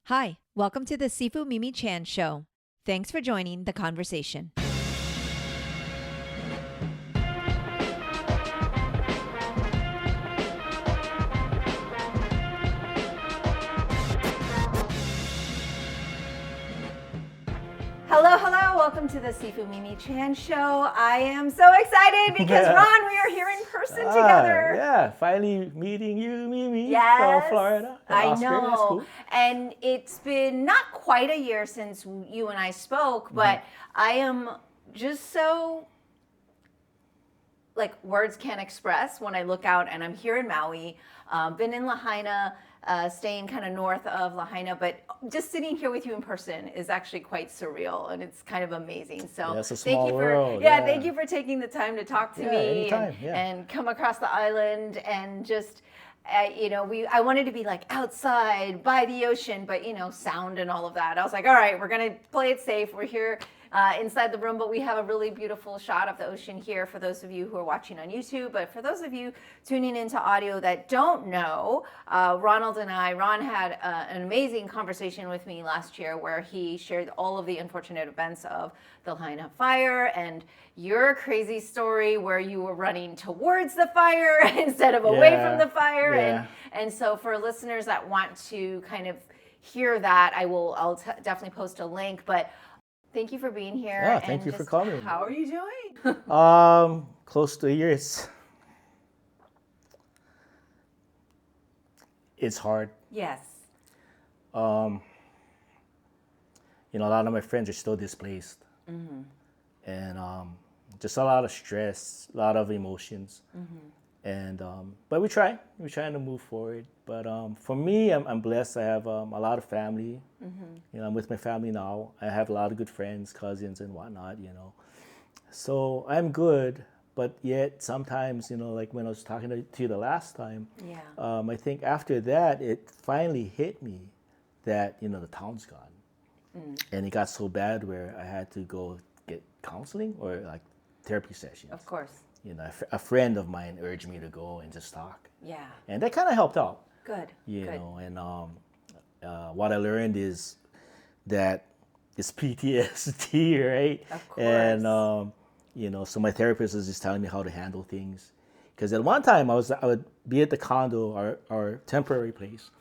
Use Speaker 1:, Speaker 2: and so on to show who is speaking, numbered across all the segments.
Speaker 1: Hi, welcome to the Sifu Mimi Chan show. Thanks for joining the conversation. Hello, welcome to the Sifu Mimi Chan show. I am so excited because Ron, we are here in person together.
Speaker 2: Yeah, finally meeting you, Mimi,
Speaker 1: Yes,
Speaker 2: from Florida. And
Speaker 1: I
Speaker 2: Oscar,
Speaker 1: know.
Speaker 2: that's cool.
Speaker 1: And it's been not quite a year since you and I spoke, but I am just so, like, words can't express when I look out, and I'm here in Maui, been in Lahaina, staying kind of north of Lahaina, but just sitting here with you in person is actually quite surreal, and it's kind of amazing. So
Speaker 2: Yeah, it's a
Speaker 1: thank
Speaker 2: small
Speaker 1: you for
Speaker 2: world,
Speaker 1: thank you for taking the time to talk to
Speaker 2: Yeah,
Speaker 1: me
Speaker 2: anytime,
Speaker 1: and come across the island and just. I wanted to be like outside by the ocean, but sound and all of that. I was like, all right, we're gonna play it safe. We're here inside the room, but we have a really beautiful shot of the ocean here for those of you who are watching on YouTube. But for those of you tuning into audio that don't know, Ron had an amazing conversation with me last year where he shared all of the unfortunate events of the Lahaina fire and your crazy story where you were running towards the fire instead of away from the fire.
Speaker 2: Yeah.
Speaker 1: And so for listeners that want to kind of hear that, I'll definitely post a link. But thank you for being here.
Speaker 2: Yeah, thank you for coming.
Speaker 1: How are you doing?
Speaker 2: Close to a year. It's hard.
Speaker 1: Yes.
Speaker 2: A lot of my friends are still displaced. And just a lot of stress, a lot of emotions. And but we're trying to move forward. But for me, I'm blessed. I have a lot of family. I'm with my family now. I have a lot of good friends, cousins, and whatnot. So I'm good. But yet sometimes, like when I was talking to you the last time, I think after that it finally hit me that the town's gone, and it got so bad where I had to go get counseling or like therapy sessions.
Speaker 1: Of course.
Speaker 2: A friend of mine urged me to go and just talk.
Speaker 1: Yeah.
Speaker 2: And that kind of helped out.
Speaker 1: Good. Good.
Speaker 2: And what I learned is that it's PTSD, right?
Speaker 1: Of course.
Speaker 2: And, so my therapist was just telling me how to handle things. Because at one time I would be at the condo, our temporary place,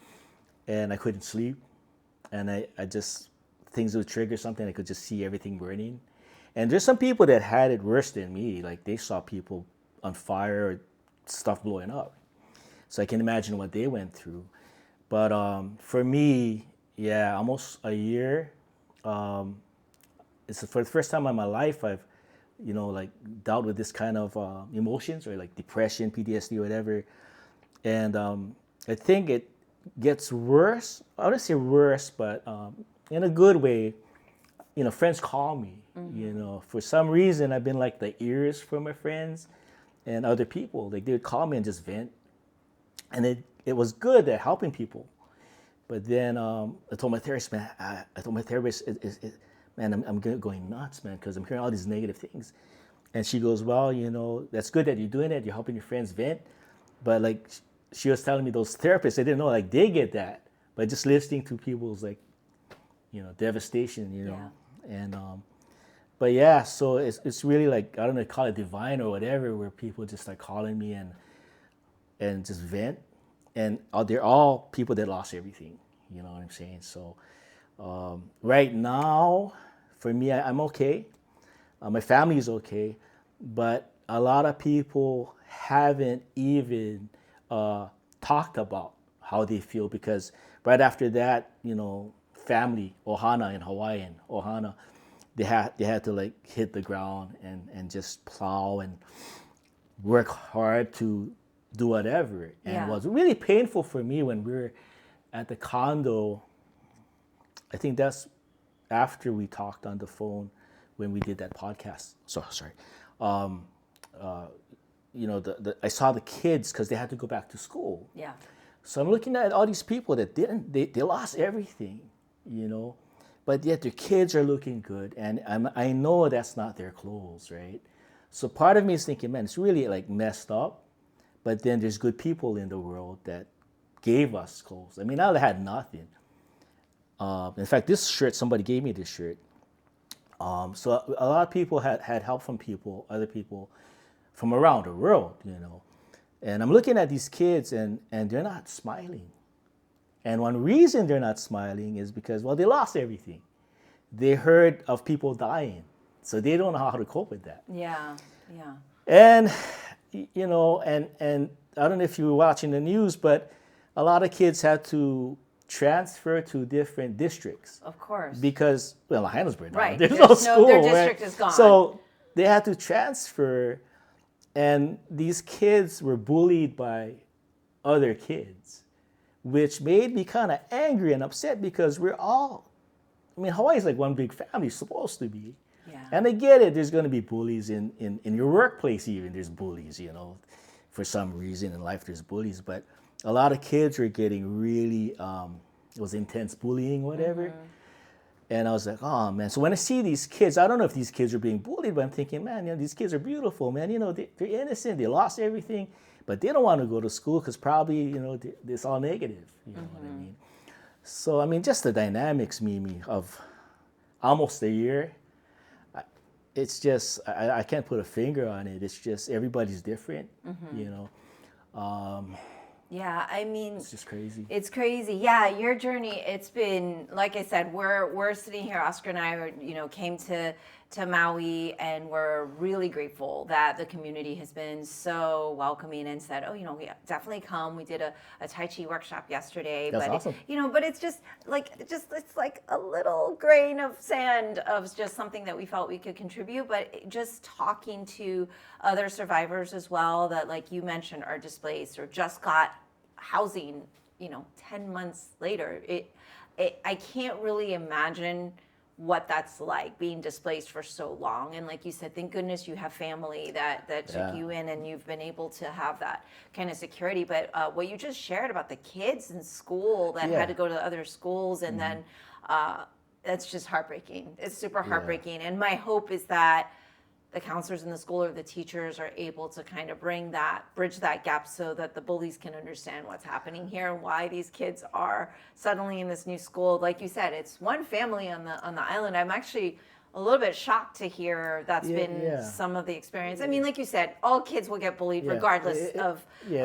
Speaker 2: and I couldn't sleep. And I just, things would trigger something, I could just see everything burning. And there's some people that had it worse than me. Like they saw people on fire or stuff blowing up. So I can imagine what they went through. But for me, almost a year. It's for the first time in my life I've, like dealt with this kind of emotions or like depression, PTSD, whatever. And I think it gets worse. I wouldn't say worse, but in a good way. Friends call me. For some reason, I've been like the ears for my friends and other people. Like they would call me and just vent, and it was good at helping people. But then I told my therapist, man, man, I'm going nuts, man, because I'm hearing all these negative things. And she goes, well, that's good that you're doing it. You're helping your friends vent, but like she was telling me those therapists, I didn't know like they get that, but just listening to people's like devastation, and but yeah, so it's really like, I don't know, call it divine or whatever, where people just start calling me and just vent, and they're all people that lost everything, you know what I'm saying? So right now for me, I'm okay. My family is okay, but a lot of people haven't even talked about how they feel, because right after that, family, ohana in Hawaiian, ohana, they had to like hit the ground and just plow and work hard to do whatever. And it was really painful for me when we were at the condo. I think that's after we talked on the phone when we did that podcast. So sorry. I saw the kids because they had to go back to school.
Speaker 1: Yeah.
Speaker 2: So I'm looking at all these people that they lost everything, but yet their kids are looking good, and I know that's not their clothes, right? So part of me is thinking, man, it's really like messed up, but then there's good people in the world that gave us clothes. I mean, I had nothing. In fact, this shirt, somebody gave me this shirt. So a lot of people had help from other people from around the world, you know. And I'm looking at these kids and they're not smiling. And one reason they're not smiling is because, well, they lost everything. They heard of people dying. So they don't know how to cope with that.
Speaker 1: Yeah, yeah.
Speaker 2: And, you know, and I don't know if you were watching the news, but a lot of kids had to transfer to different districts.
Speaker 1: Of course.
Speaker 2: Because, well, Lahaina's burned down.
Speaker 1: Right.
Speaker 2: There's no school.
Speaker 1: Their district is gone.
Speaker 2: So they had to transfer, and these kids were bullied by other kids, which made me kind of angry and upset because Hawaii's like one big family, supposed to be.
Speaker 1: Yeah.
Speaker 2: And I get it, there's going to be bullies in your workplace even. There's bullies, you know. For some reason in life there's bullies. But a lot of kids were getting really, it was intense bullying, whatever. Mm-hmm. And I was like, oh, man. So when I see these kids, I don't know if these kids are being bullied, but I'm thinking, man, you know, these kids are beautiful, man. You know, they're innocent. They lost everything. But they don't want to go to school because probably, you know, it's all negative. You know what I mean? So, I mean, just the dynamics, Mimi, of almost a year, it's just, I can't put a finger on it. It's just everybody's different, you know.
Speaker 1: Yeah, I mean,
Speaker 2: it's just crazy.
Speaker 1: It's crazy. Yeah, your journey, it's been, like I said, we're sitting here, Oscar and I, you know, came to Maui, and we're really grateful that the community has been so welcoming and said, oh, you know, we definitely come. We did a Tai Chi workshop yesterday.
Speaker 2: That's awesome.
Speaker 1: You know, but it's just it's like a little grain of sand of just something that we felt we could contribute, but just talking to other survivors as well that, like you mentioned, are displaced or just got housing, you know, 10 months later. I can't really imagine what that's like, being displaced for so long. And like you said, thank goodness you have family that took you in, and you've been able to have that kind of security. But what you just shared about the kids in school that had to go to other schools, and then that's just heartbreaking. It's super heartbreaking. And my hope is that the counselors in the school or the teachers are able to kind of bridge that gap so that the bullies can understand what's happening here and why these kids are suddenly in this new school. Like you said, it's one family on the island. I'm actually a little bit shocked to hear that's been some of the experience. I mean, like you said, all kids will get bullied regardless of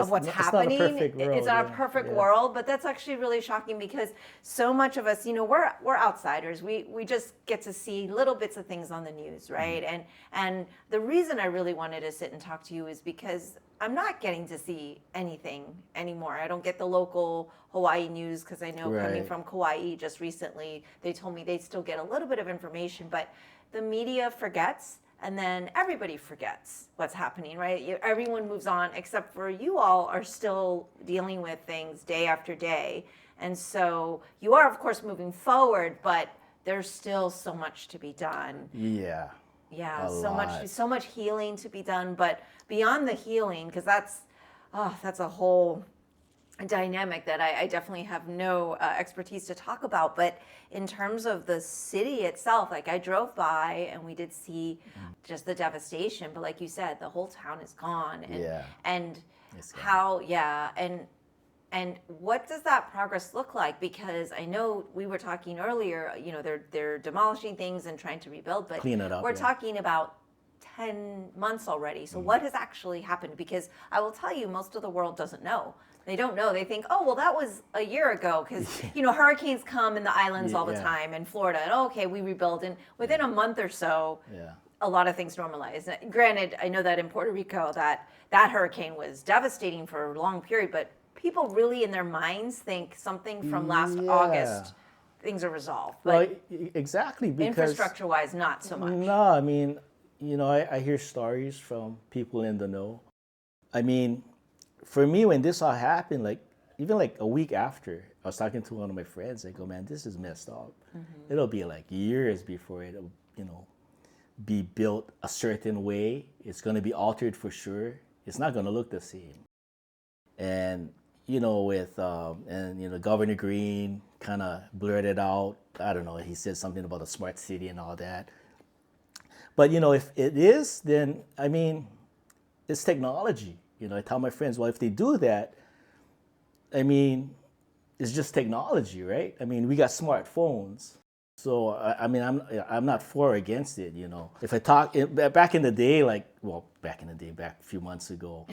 Speaker 1: what's happening. It's not a perfect world, but that's actually really shocking because so much of us, you know, we're outsiders. We just get to see little bits of things on the news, right? And the reason I really wanted to sit and talk to you is because I'm not getting to see anything anymore. I don't get the local Hawaii news because I know coming from Kauai just recently, they told me they still get a little bit of information, but the media forgets, and then everybody forgets what's happening, right? Everyone moves on except for you all are still dealing with things day after day. And so you are, of course, moving forward, but there's still so much to be done.
Speaker 2: Yeah.
Speaker 1: Yeah, so much healing to be done, but beyond the healing, because that's a whole dynamic that I definitely have no expertise to talk about. But in terms of the city itself, like I drove by and we did see just the devastation. But like you said, the whole town is gone. And and what does that progress look like? Because I know we were talking earlier, you know, they're demolishing things and trying to rebuild, but
Speaker 2: clean it up,
Speaker 1: we're talking about 10 months already. So what has actually happened? Because I will tell you, most of the world doesn't know. They don't know. They think, oh, well, that was a year ago because, you know, hurricanes come in the islands all the time in Florida. And, okay, we rebuild. And within a month or so, a lot of things normalize. Granted, I know that in Puerto Rico, that hurricane was devastating for a long period, but people really in their minds think something from last August, things are resolved. But
Speaker 2: exactly. Because
Speaker 1: infrastructure-wise, not so much.
Speaker 2: No, I mean, you know, I hear stories from people in the know. I mean, for me, when this all happened, like, even like a week after, I was talking to one of my friends. I go, man, this is messed up. It'll be like years before it'll, you know, be built a certain way. It's going to be altered for sure. It's not going to look the same. And, you know, with, and, you know, Governor Green kind of blurted out, I don't know, he said something about a smart city and all that. But, you know, if it is, then, I mean, it's technology. You know, I tell my friends, well, if they do that, I mean, it's just technology, right? I mean, we got smartphones. So I mean, I'm not for or against it, you know. If I talk back in the day, back a few months ago,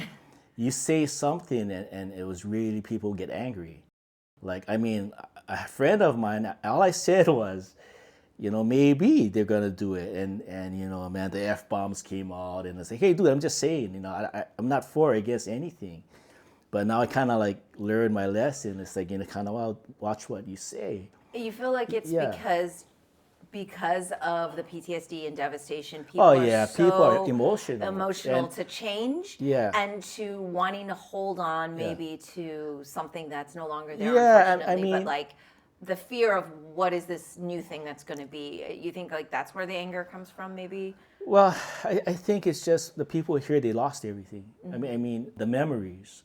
Speaker 2: you say something and it was really people get angry. Like, I mean, a friend of mine, all I said was, you know, maybe they're gonna do it, and you know, man, the F bombs came out, and I said, hey, dude, I'm just saying, you know, I'm not for or against anything. But now I kind of like learned my lesson. It's like, you know, kind of, well, watch what you say.
Speaker 1: You feel like it's
Speaker 2: Yeah.
Speaker 1: because of the PTSD and devastation, people
Speaker 2: Oh
Speaker 1: are
Speaker 2: yeah,
Speaker 1: so
Speaker 2: people are emotional.
Speaker 1: to change
Speaker 2: Yeah.
Speaker 1: and to wanting to hold on
Speaker 2: Yeah.
Speaker 1: maybe to something that's no longer there,
Speaker 2: Yeah,
Speaker 1: unfortunately.
Speaker 2: I
Speaker 1: But
Speaker 2: mean,
Speaker 1: like the fear of what is this new thing that's going to be, you think like that's where the anger comes from, maybe?
Speaker 2: well, I think it's just the people here, they lost everything. I mean, the memories.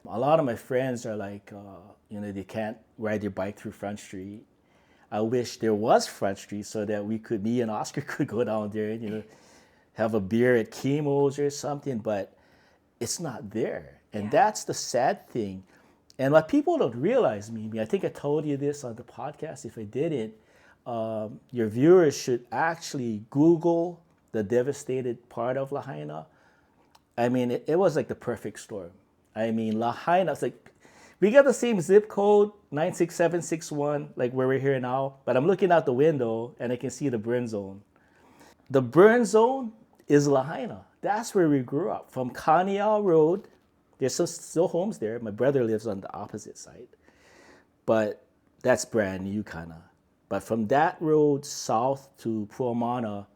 Speaker 2: A lot of my friends are like, you know, they can't ride their bike through Front Street. I wish there was Front Street so that me and Oscar could go down there and, you know, have a beer at Chemo's or something, but it's not there. And
Speaker 1: Yeah.
Speaker 2: that's the sad thing. And what people don't realize, Mimi, I think I told you this on the podcast. If I didn't, your viewers should actually Google the devastated part of Lahaina. I mean, it was like the perfect storm. I mean, Lahaina, it's like, we got the same zip code, 96761, like where we're here now, but I'm looking out the window and I can see the burn zone. The burn zone is Lahaina. That's where we grew up. From Kanial Road, there's still homes there. My brother lives on the opposite side, but that's brand new kind of. But from that road south to Puamana,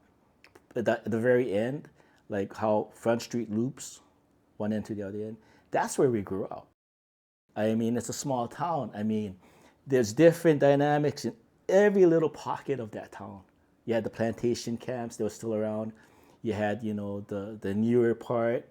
Speaker 2: at the very end, like how Front Street loops one end to the other end, that's where we grew up. I mean, it's a small town. I mean, there's different dynamics in every little pocket of that town. You had the plantation camps, they were still around. You had, you know, the newer part,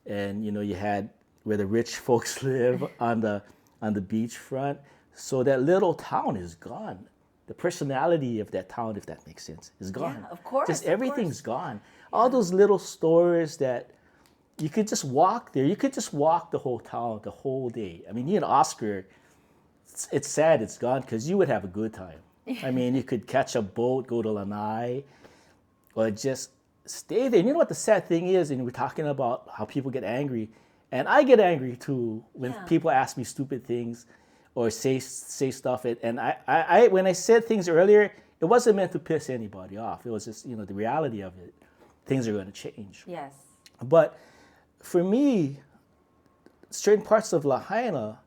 Speaker 2: and you know, you had where the rich folks live on the beachfront. So that little town is gone. The personality of that town, if that makes sense, is gone.
Speaker 1: Yeah, of course.
Speaker 2: Just
Speaker 1: of
Speaker 2: everything's
Speaker 1: course.
Speaker 2: gone. All those little stores that you could just walk there. You could just walk the whole town the whole day. I mean, you and Oscar, it's sad it's gone because you would have a good time. I mean, you could catch a boat, go to Lanai, or just stay there. And you know what the sad thing is? And we're talking about how people get angry. And I get angry too when
Speaker 1: Yeah.
Speaker 2: people ask me stupid things or say stuff. And I when I said things earlier, it wasn't meant to piss anybody off. It was just, you know, the reality of it. Things are going to change.
Speaker 1: Yes.
Speaker 2: But for me, certain parts of Lahaina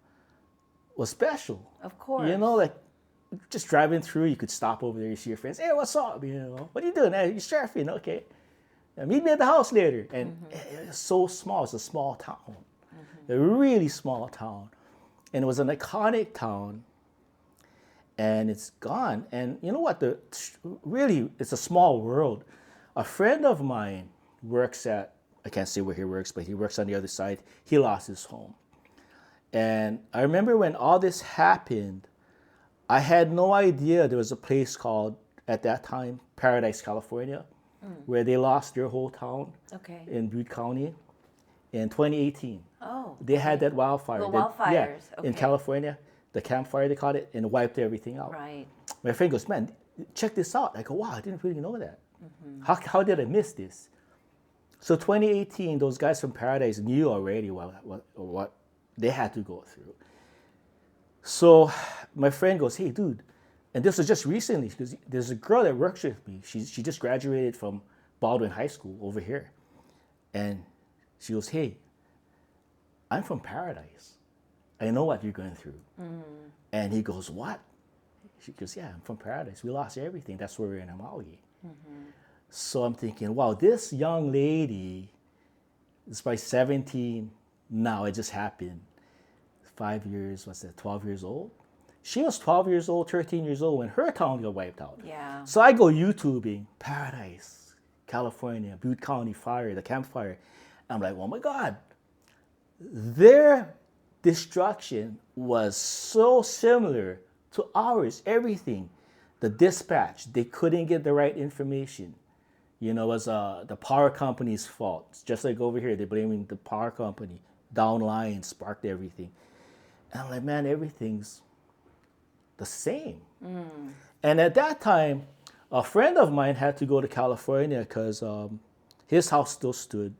Speaker 2: was special.
Speaker 1: Of course.
Speaker 2: You know, like just driving through, you could stop over there, you see your friends. Hey, what's up? You know, what are you doing? Hey, you surfing? Okay. Meet me at the house later. And it's so small. It's a small town, a really small town. And it was an iconic town. And it's gone. And you know what? Really, it's a small world. A friend of mine works at, I can't say where he works, but he works on the other side. He lost his home. And I remember when all this happened, I had no idea there was a place called, at that time, Paradise, California, where they lost their whole town
Speaker 1: Okay.
Speaker 2: in Butte County in 2018.
Speaker 1: Oh.
Speaker 2: They had that wildfire.
Speaker 1: The
Speaker 2: that-
Speaker 1: wildfires,
Speaker 2: yeah, in
Speaker 1: okay.
Speaker 2: California, the campfire, they called it, and it wiped everything out.
Speaker 1: Right.
Speaker 2: My friend goes, man, check this out. I go, wow, I didn't really know that. How did I miss this? So 2018, those guys from Paradise knew already what they had to go through. So my friend goes, hey, dude, and this was just recently, because there's a girl that works with me. She just graduated from Baldwin High School over here. And she goes, hey, I'm from Paradise. I know what you're going through. And he goes, what? She goes, yeah, I'm from Paradise. We lost everything. That's where we're in Amaui. So I'm thinking, wow, this young lady is probably 17 now. It just happened. 5 years, 12 years old? She was 12 years old, 13 years old when her town got wiped out.
Speaker 1: Yeah.
Speaker 2: So I go YouTubing, Paradise, California, Butte County fire, the campfire. I'm like, oh my God. Their destruction was so similar to ours, everything. The dispatch, they couldn't get the right information. You know, it was the power company's fault. Just like over here, they're blaming the power company. Down line sparked everything. And I'm like, man, everything's the same. And at that time, a friend of mine had to go to California because his house still stood.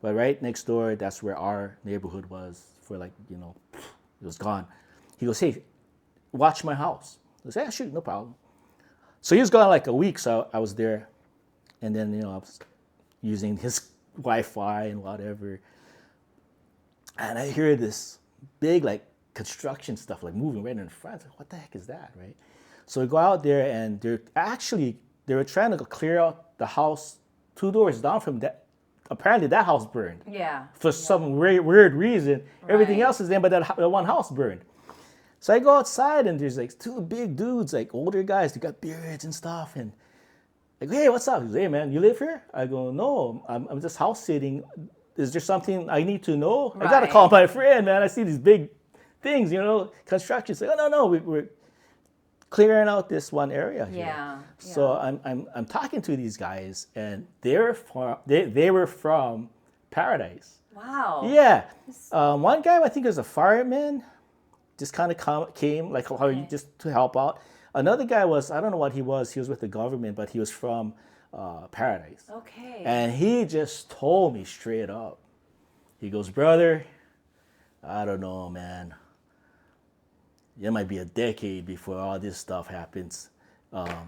Speaker 2: But right next door, that's where our neighborhood was for like, you know, it was gone. He goes, hey, watch my house. I said, yeah, shoot, no problem. So he was gone like a week, so I was there. And then, you know, I was using his Wi-Fi and whatever. And I hear this big, like, construction stuff, like, moving right in front. I was like, what the heck is that, right? So we go out there, and they were trying to clear out the house 2 doors down from that. Apparently, that house burned.
Speaker 1: Yeah.
Speaker 2: For some weird reason. Everything
Speaker 1: Right.
Speaker 2: else is in, but that one house burned. So I go outside, and there's, like, 2 big dudes, like, older guys. They got beards and stuff, and I go, hey, what's up? He goes, hey, man, you live here? I go, no, I'm just house sitting. Is there something I need to know? I got to call my friend, man. I see these big things, you know, construction. Say, oh, no, we're clearing out this one area here.
Speaker 1: Yeah.
Speaker 2: So I'm talking to these guys, and they were from Paradise.
Speaker 1: Wow.
Speaker 2: Yeah. One guy, I think was a fireman, just kind of came, like how you just to help out. Another guy was, I don't know what he was with the government, but he was from Paradise.
Speaker 1: Okay.
Speaker 2: And he just told me straight up. He goes, brother, I don't know, man. It might be a decade before all this stuff happens,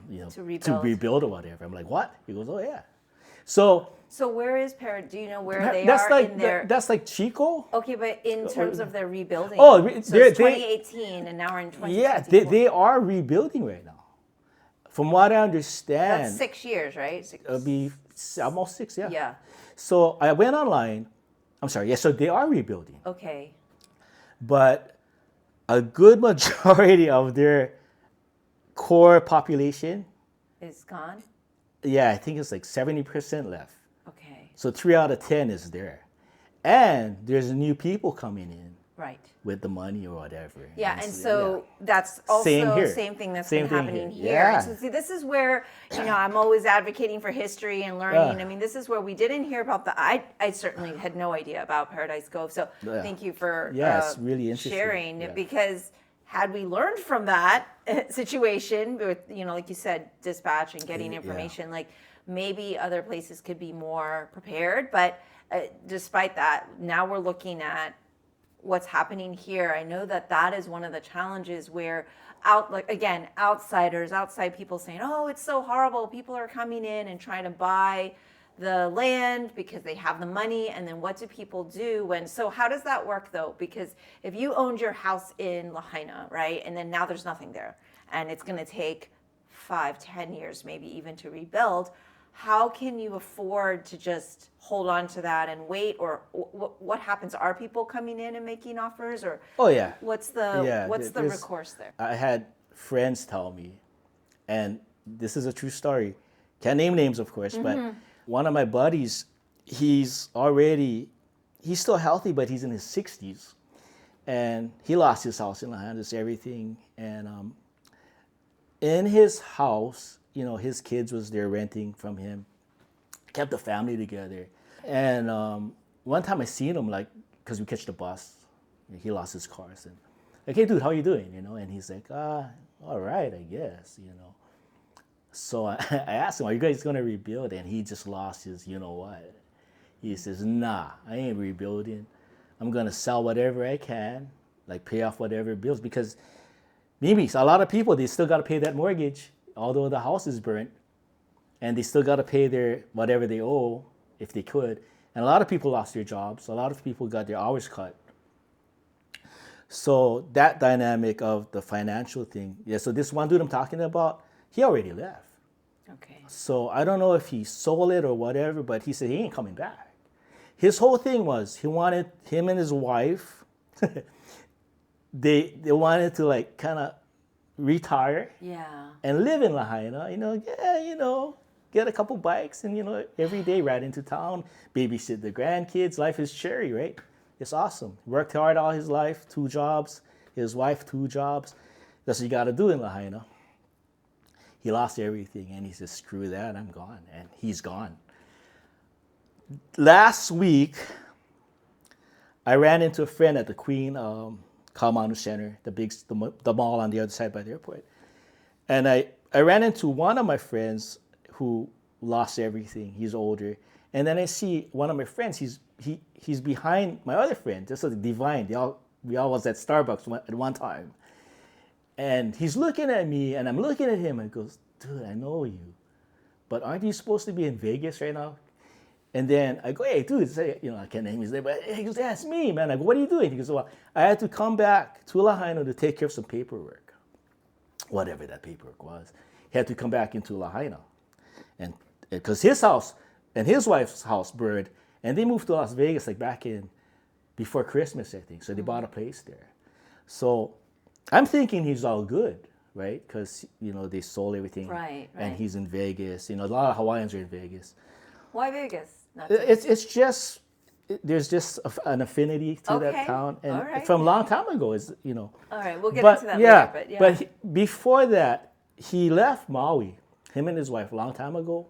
Speaker 2: you know, to rebuild or whatever. I'm like, what? He goes, oh, yeah. So
Speaker 1: where is Paradise? Do you know where they
Speaker 2: that's
Speaker 1: are
Speaker 2: like,
Speaker 1: in their...
Speaker 2: That's like Chico.
Speaker 1: Okay, but in terms of their rebuilding.
Speaker 2: Oh,
Speaker 1: so it's 2018 and now we're in 2024.
Speaker 2: Yeah, they are rebuilding right now. From what I understand.
Speaker 1: That's 6 years, right?
Speaker 2: It'll be almost 6, yeah.
Speaker 1: Yeah.
Speaker 2: So I went online. I'm sorry, yeah, so they are rebuilding.
Speaker 1: Okay.
Speaker 2: But a good majority of their core population
Speaker 1: Is gone?
Speaker 2: yeah, I think it's like 70% left.
Speaker 1: Okay.
Speaker 2: So 3 out of 10 is there. And there's new people coming in
Speaker 1: Right.
Speaker 2: with the money or whatever.
Speaker 1: Yeah, and so that's also same thing that's been happening here.
Speaker 2: Yeah.
Speaker 1: And so see, this is where, you know, I'm always advocating for history and learning. I mean, this is where we didn't hear about I certainly had no idea about Paradise Cove. So thank you for
Speaker 2: it's really interesting.
Speaker 1: sharing because had we learned from that situation with, you know, like you said, dispatch and getting information, like maybe other places could be more prepared. But despite that, now we're looking at what's happening here. I know that is one of the challenges where outside people saying, oh, it's so horrible. People are coming in and trying to buy the land because they have the money. And then what do people do so how does that work though? Because if you owned your house in Lahaina, right? And then now there's nothing there and it's going to take 5-10 years, maybe even to rebuild. How can you afford to just hold on to that and wait, or what happens? Are people coming in and making offers, or what's the recourse there?
Speaker 2: I had friends tell me, and this is a true story. Can't name names, of course, but one of my buddies, he's still healthy, but he's in his 60s, and he lost his house in Lahaina, everything, and in his house. You know, his kids was there renting from him, kept the family together. And one time I seen him, like, because we catch the bus, he lost his car. So, like, hey, dude, how you doing? You know, and he's like, all right, I guess, you know. So I asked him, are you guys going to rebuild? And he just lost his, you know what? He says, nah, I ain't rebuilding. I'm going to sell whatever I can, like pay off whatever bills. Because maybe a lot of people, they still got to pay that mortgage. Although the house is burnt, and they still got to pay their whatever they owe if they could. And a lot of people lost their jobs. A lot of people got their hours cut. So that dynamic of the financial thing, so this one dude I'm talking about, he already left.
Speaker 1: Okay.
Speaker 2: So I don't know if he sold it or whatever, but he said he ain't coming back. His whole thing was he wanted him and his wife, they wanted to like kind of retire and live in Lahaina, get a couple bikes and, every day ride into town, babysit the grandkids. Life is cherry, right? It's awesome. Worked hard all his life, 2 jobs, his wife, 2 jobs. That's what you got to do in Lahaina. He lost everything and he said, screw that, I'm gone. And he's gone. Last week, I ran into a friend at the Queen Kalamanu Center, the mall on the other side by the airport. And I ran into one of my friends who lost everything. He's older. And then I see one of my friends, he's behind my other friend, just like divine. We all was at Starbucks at one time. And he's looking at me, and I'm looking at him, and he goes, dude, I know you. But aren't you supposed to be in Vegas right now? And then I go, hey, dude, say, I can't name his name, but he goes, that's me, man. I go, what are you doing? He goes, well, I had to come back to Lahaina to take care of some paperwork. Whatever that paperwork was. He had to come back into Lahaina. And because his house and his wife's house burned, and they moved to Las Vegas like back in before Christmas, I think. So they bought a place there. So I'm thinking he's all good, right? Because, they sold everything.
Speaker 1: Right.
Speaker 2: And he's in Vegas. A lot of Hawaiians are in Vegas.
Speaker 1: Why Vegas?
Speaker 2: It's just, there's just an affinity to that town. And from a long time ago,
Speaker 1: All right, we'll get into that later.
Speaker 2: But before that, he left Maui, him and his wife, a long time ago.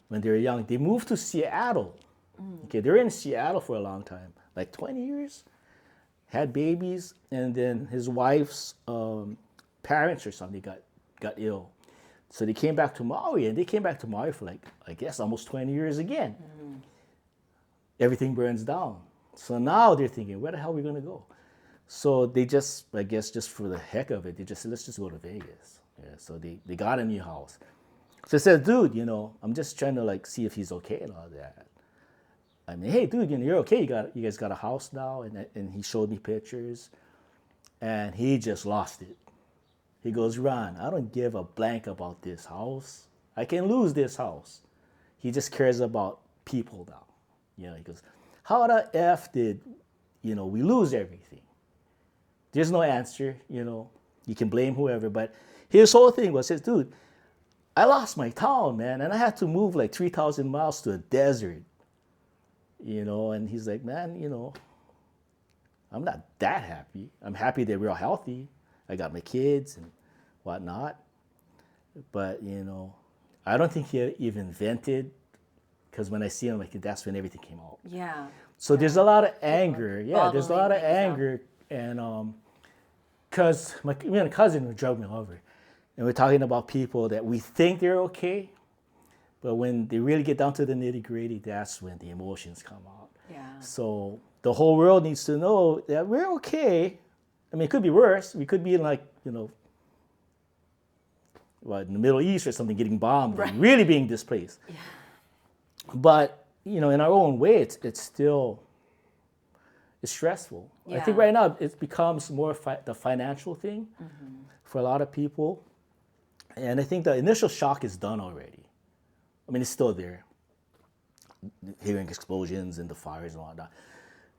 Speaker 2: When they were young, they moved to Seattle. Okay, they were in Seattle for a long time, like 20 years. Had babies, and then his wife's parents or something got ill. So they came back to Maui, and they came back to Maui for I guess almost 20 years again. Everything burns down. So now they're thinking, where the hell are we going to go? So they just, I guess just for the heck of it, they just said, let's just go to Vegas. Yeah, so they got a new house. So I said, dude, I'm just trying to see if he's okay and all that. I mean, hey, dude, you're okay. You guys got a house now, and he showed me pictures, and he just lost it. He goes, Ron, I don't give a blank about this house. I can lose this house. He just cares about people now. He goes, how the F did, we lose everything? There's no answer, You can blame whoever, but his whole thing was, dude, I lost my town, man, and I had to move 3,000 miles to a desert. And he's like, man, I'm not that happy. I'm happy that we're all healthy. I got my kids and whatnot. But, I don't think he even vented, because when I see him, that's when everything came out.
Speaker 1: Yeah.
Speaker 2: So there's a lot of anger. Yeah, there's a lot of anger. And because my cousin would drove me over. And we're talking about people that we think they're okay. But when they really get down to the nitty-gritty, that's when the emotions come out.
Speaker 1: Yeah.
Speaker 2: So the whole world needs to know that we're okay. I mean, it could be worse. We could be in in the Middle East or something, getting bombed, and really being displaced.
Speaker 1: Yeah.
Speaker 2: But, in our own way, it's still, it's stressful.
Speaker 1: Yeah.
Speaker 2: I think right now it becomes more the financial thing for a lot of people. And I think the initial shock is done already. I mean, it's still there, hearing explosions and the fires and whatnot.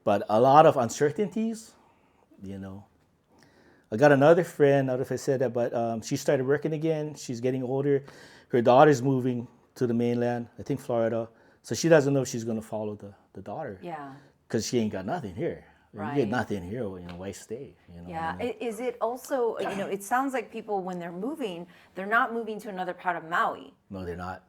Speaker 2: But a lot of uncertainties, I got another friend, I don't know if I said that, but she started working again. She's getting older. Her daughter's moving to the mainland, I think Florida. So she doesn't know if she's going to follow the daughter.
Speaker 1: Yeah.
Speaker 2: Because she ain't got nothing here.
Speaker 1: Right.
Speaker 2: You get nothing here, why stay?
Speaker 1: Yeah. I mean? Is it also, it sounds like people, when they're moving, they're not moving to another part of Maui.
Speaker 2: No, they're not.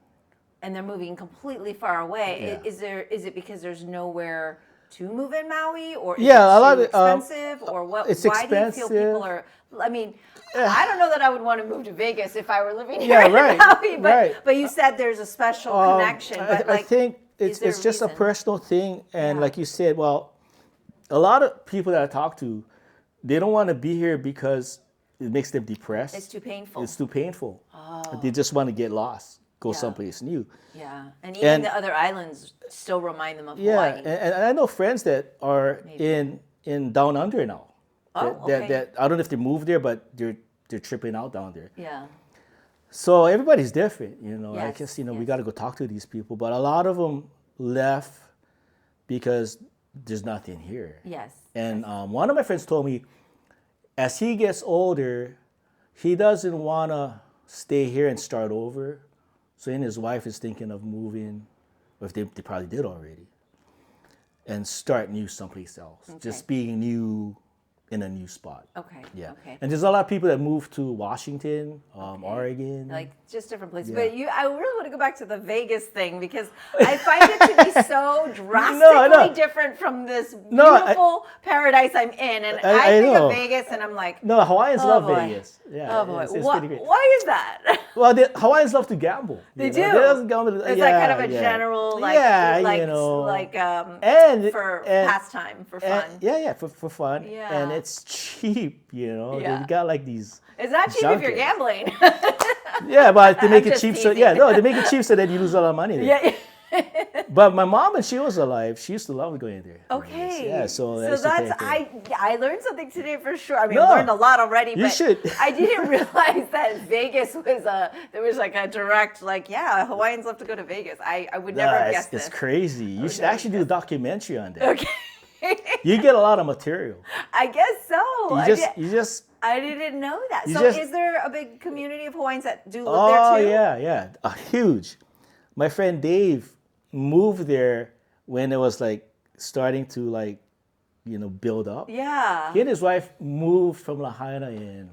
Speaker 1: And they're moving completely far away.
Speaker 2: Yeah.
Speaker 1: Is it because there's nowhere to move in Maui, or is
Speaker 2: a lot
Speaker 1: it
Speaker 2: of
Speaker 1: expensive, or what?
Speaker 2: It's
Speaker 1: why
Speaker 2: expensive.
Speaker 1: do you feel people are? I mean, I don't know that I would want to move to Vegas if I were living here in Maui. But you said there's a special connection. But
Speaker 2: I think it's just a personal thing, and like you said, well, a lot of people that I talk to, they don't want to be here because it makes them depressed.
Speaker 1: It's too painful.
Speaker 2: It's too painful. They just want to get lost. Go someplace new.
Speaker 1: Yeah, and even the other islands still remind them of Hawaii.
Speaker 2: And I know friends that are in Down Under now. That I don't know if they moved there, but they're tripping out down there.
Speaker 1: Yeah.
Speaker 2: So everybody's different, I
Speaker 1: Yes,
Speaker 2: guess we got to go talk to these people, but a lot of them left because there's nothing here.
Speaker 1: Yes.
Speaker 2: And one of my friends told me, as he gets older, he doesn't want to stay here and start over. So he and his wife is thinking of moving, or if they probably did already, and start new someplace else. Okay. Just being new in a new spot.
Speaker 1: Okay.
Speaker 2: Yeah.
Speaker 1: Okay.
Speaker 2: And there's a lot of people that move to Washington, Oregon.
Speaker 1: Like just different places.
Speaker 2: Yeah.
Speaker 1: But I really want to go back to the Vegas thing because I find it to be so drastically different from this beautiful paradise I'm in. And I think of Vegas and I'm like,
Speaker 2: no, Hawaiians love
Speaker 1: boy.
Speaker 2: Vegas. Yeah.
Speaker 1: Oh boy.
Speaker 2: It's pretty great.
Speaker 1: Why is that?
Speaker 2: Well, Hawaiians love to gamble.
Speaker 1: They do.
Speaker 2: They love to gamble.
Speaker 1: It's like kind of a general, like, for pastime, for fun.
Speaker 2: For fun.
Speaker 1: Yeah.
Speaker 2: And it's cheap,
Speaker 1: Yeah.
Speaker 2: They've got like these.
Speaker 1: It's not cheap if you're gambling.
Speaker 2: Yeah, but they make it cheap.
Speaker 1: teasing.
Speaker 2: They make it cheap so that you lose a lot of money there.
Speaker 1: Yeah.
Speaker 2: But my mom, when she was alive, she used to love going there.
Speaker 1: Okay.
Speaker 2: Yeah, so
Speaker 1: that's I learned something today for sure. I mean,
Speaker 2: No,
Speaker 1: I learned a lot already,
Speaker 2: you
Speaker 1: but
Speaker 2: should.
Speaker 1: I didn't realize that Vegas was there was like a direct Hawaiians love to go to Vegas. I would never have guessed this.
Speaker 2: It's crazy. You should actually do a documentary on that.
Speaker 1: Okay.
Speaker 2: You get a lot of material.
Speaker 1: I guess so. I didn't know that. Is there a big community of Hawaiians that do live there too?
Speaker 2: Oh yeah, huge. My friend Dave moved there when it was like starting to build up.
Speaker 1: Yeah.
Speaker 2: He and his wife moved from Lahaina in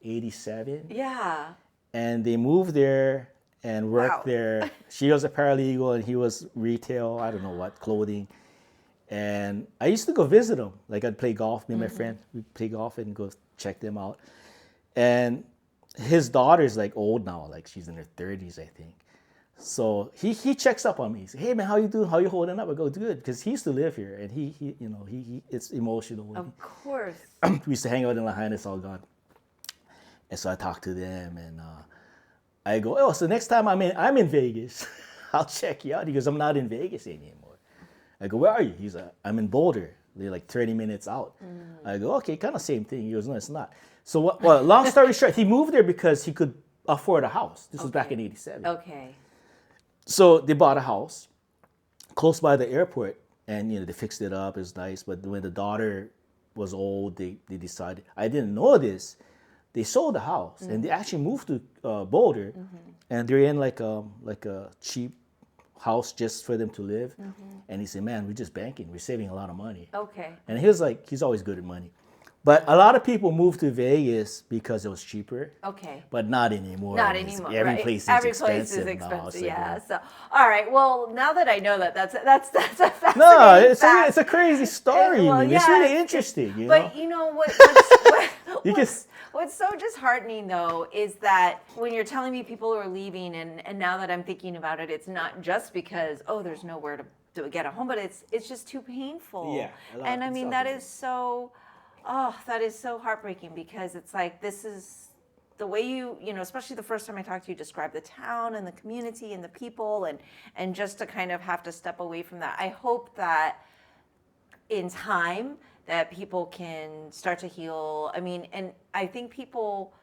Speaker 2: '87.
Speaker 1: Yeah.
Speaker 2: And they moved there and worked there. She was a paralegal and he was retail, I don't know what, clothing. And I used to go visit them. Like I'd play golf, me and my friend, we'd play golf and go check them out. And his daughter's like old now, like she's in her 30s, I think. So he checks up on me. He says, "Hey man, how you doing? How you holding up?" I go, "Good," because he used to live here, and he it's emotional.
Speaker 1: Of course.
Speaker 2: We used to hang out in Lahaina. It's all gone. And so I talked to them, and I go, "Oh, so next time I'm in Vegas, I'll check you out." He goes, "I'm not in Vegas anymore." I go, "Where are you?" He's like, "I'm in Boulder. They're like 30 minutes out." I go, "Okay, kind of same thing." He goes, "No, it's not." So long story short, he moved there because he could afford a house. This was back in '87.
Speaker 1: Okay.
Speaker 2: So they bought a house close by the airport, and they fixed it up. It was nice. But when the daughter was old, they decided. I didn't know this. They sold the house and they actually moved to Boulder, and they're in like a cheap house just for them to live. And he said, "Man, we're just banking. We're saving a lot of money."
Speaker 1: Okay.
Speaker 2: And he was like, he's always good at money. But a lot of people moved to Vegas because it was cheaper.
Speaker 1: Okay.
Speaker 2: But not anymore.
Speaker 1: Not anymore.
Speaker 2: Every
Speaker 1: right.
Speaker 2: place is
Speaker 1: Every
Speaker 2: expensive.
Speaker 1: place is expensive.
Speaker 2: Now, so
Speaker 1: yeah. So, all right. Well, now that I know that, that's a fascinating
Speaker 2: No, it's
Speaker 1: fact.
Speaker 2: a crazy story.
Speaker 1: Well,
Speaker 2: It's really interesting.
Speaker 1: But you know what's so disheartening though is that when you're telling me people are leaving, and now that I'm thinking about it, it's not just because there's nowhere to get a home, but it's just too painful.
Speaker 2: Yeah.
Speaker 1: And I mean that is so. Oh, that is so heartbreaking because it's like this is the way you especially the first time I talked to you, describe the town and the community and the people and just to kind of have to step away from that. I hope that in time that people can start to heal. I mean, and I think people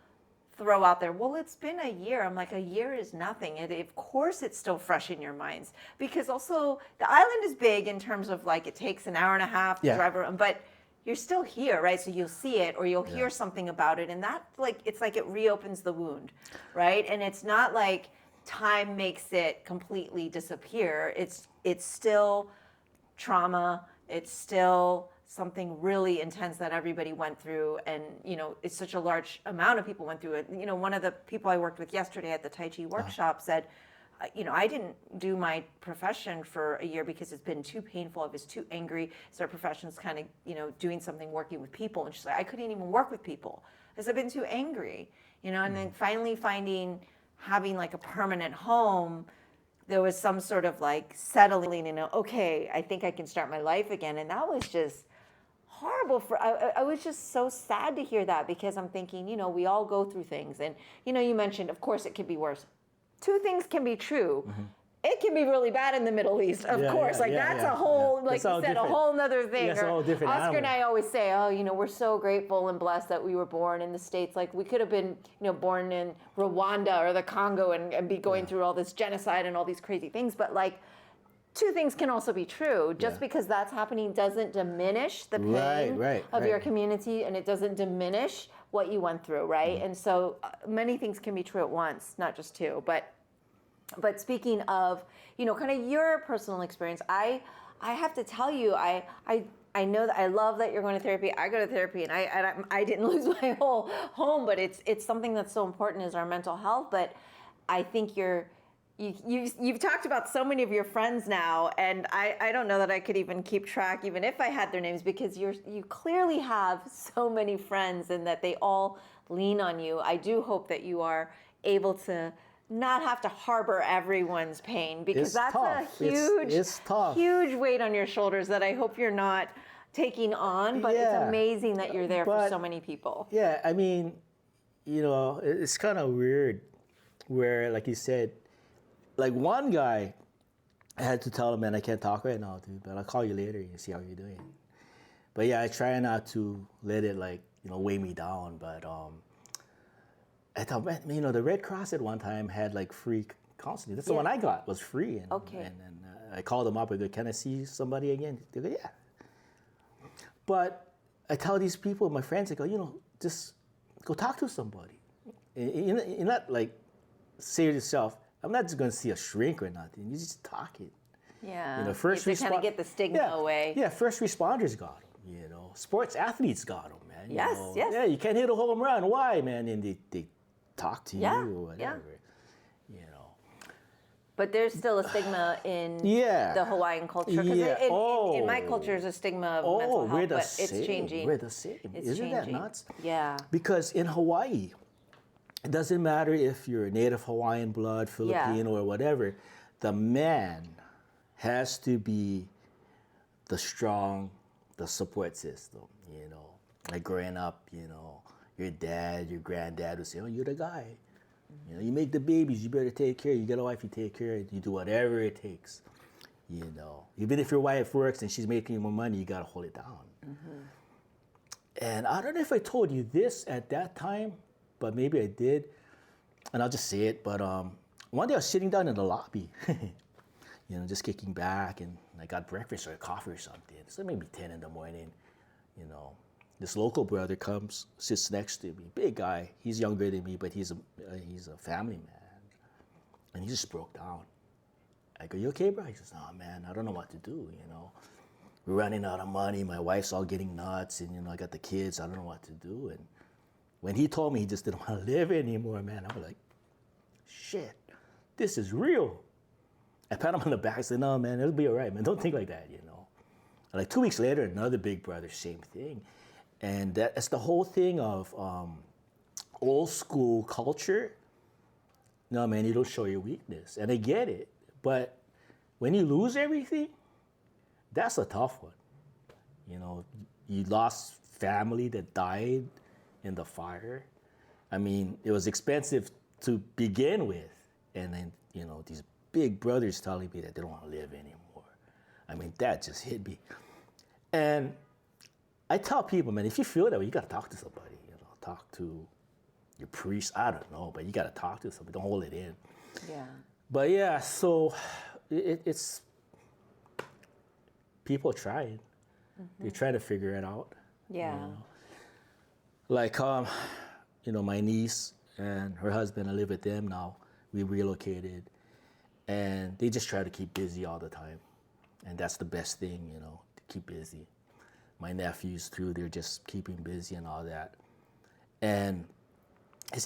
Speaker 1: throw out there, well, it's been a year. I'm like, a year is nothing. Of course it's still fresh in your minds because also the island is big in terms of like it takes an hour and a half to drive around, but you're still here, right? So you'll see it or you'll hear something about it. And that it's like it reopens the wound, right? And it's not like time makes it completely disappear. It's still trauma. It's still something really intense that everybody went through. And, it's such a large amount of people went through it. One of the people I worked with yesterday at the Tai Chi workshop said, I didn't do my profession for a year because it's been too painful. I was too angry. So our profession's kind of, doing something, working with people. And she's like, I couldn't even work with people because I've been too angry, and then finally having like a permanent home, there was some sort of like settling, okay, I think I can start my life again. And that was just horrible. I was just so sad to hear that because I'm thinking, we all go through things. And, you mentioned, of course, it could be worse. Two things can be true. It can be really bad in the Middle East, of course. That's a whole, like you said, a whole nother thing.
Speaker 2: That's a whole different
Speaker 1: Oscar
Speaker 2: animal.
Speaker 1: and I always say, we're so grateful and blessed that we were born in the States. Like we could have been, born in Rwanda or the Congo and be going through all this genocide and all these crazy things. But like, two things can also be true. Just because that's happening doesn't diminish the pain of your community, and it doesn't diminish what you went through, right? And so many things can be true at once, not just two. But speaking of, kind of your personal experience, I have to tell you, I I know that I love that you're going to therapy. I go to therapy, and I didn't lose my whole home, but it's something that's so important is our mental health. But I think you've talked about so many of your friends now, and I don't know that I could even keep track, even if I had their names, because you clearly have so many friends, and that they all lean on you. I do hope that you are able to not have to harbor everyone's pain, because
Speaker 2: It's
Speaker 1: that's
Speaker 2: tough.
Speaker 1: a huge,
Speaker 2: It's tough.
Speaker 1: huge weight on your shoulders that I hope you're not taking on. But it's amazing that you're there for so many people.
Speaker 2: Yeah, I mean, it's kind of weird where, like you said, like one guy, I had to tell him, man, I can't talk right now, dude, but I'll call you later and see how you're doing. But yeah, I try not to let it weigh me down. But I thought, man, the Red Cross at one time had like free counseling. That's the one I got, was free. And,
Speaker 1: Okay.
Speaker 2: And I called them up. I go, can I see somebody again? They go, yeah. But I tell these people, my friends, I go, just go talk to somebody. You're not like, say to yourself, I'm not just going to see a shrink or nothing. You just talk it.
Speaker 1: Yeah.
Speaker 2: First
Speaker 1: to kind of get the stigma away.
Speaker 2: Yeah, first responders got them. Sports athletes got them, man.
Speaker 1: Yes.
Speaker 2: Yeah, you can't hit a home run. Why, man? And they talk to you or whatever.
Speaker 1: But there's still a stigma in the Hawaiian culture. Because in my culture, there's a stigma of mental health, but it's changing.
Speaker 2: We're the same. Isn't that nuts?
Speaker 1: Yeah.
Speaker 2: Because in Hawaii, it doesn't matter if you're native Hawaiian blood, Filipino, or whatever, the man has to be the strong, the support system, Like growing up, your dad, your granddad would say, oh, you're the guy. You make the babies, you better take care. You get a wife, you take care. You do whatever it takes. Even if your wife works and she's making more money, you gotta hold it down. Mm-hmm. And I don't know if I told you this at that time, but maybe I did. And I'll just say it. But one day I was sitting down in the lobby, just kicking back, and I got breakfast or coffee or something. So maybe 10 in the morning, This local brother comes, sits next to me, big guy. He's younger than me, but he's a family man. And he just broke down. I go, you okay, bro? He says, no, man, I don't know what to do, We're running out of money. My wife's all getting nuts, and, I got the kids. I don't know what to do. And when he told me he just didn't want to live anymore, man, I was like, shit, this is real. I pat him on the back and said, no, man, it'll be all right, man. Don't think like that, And like 2 weeks later, another big brother, same thing. And that's the whole thing of old school culture. No, man, you don't show your weakness. And I get it. But when you lose everything, that's a tough one. You lost family that died in the fire. I mean, it was expensive to begin with. And then, these big brothers telling me that they don't want to live anymore. I mean, that just hit me. And I tell people, man, if you feel that way, you got to talk to somebody. Talk to your priest. I don't know, but you got to talk to somebody. Don't hold it in.
Speaker 1: Yeah.
Speaker 2: But yeah, so it's people trying. Mm-hmm. They're trying to figure it out.
Speaker 1: Yeah.
Speaker 2: Like my niece and her husband, I live with them now. We relocated, and they just try to keep busy all the time, and that's the best thing, to keep busy. My nephews too, they're just keeping busy and all that. And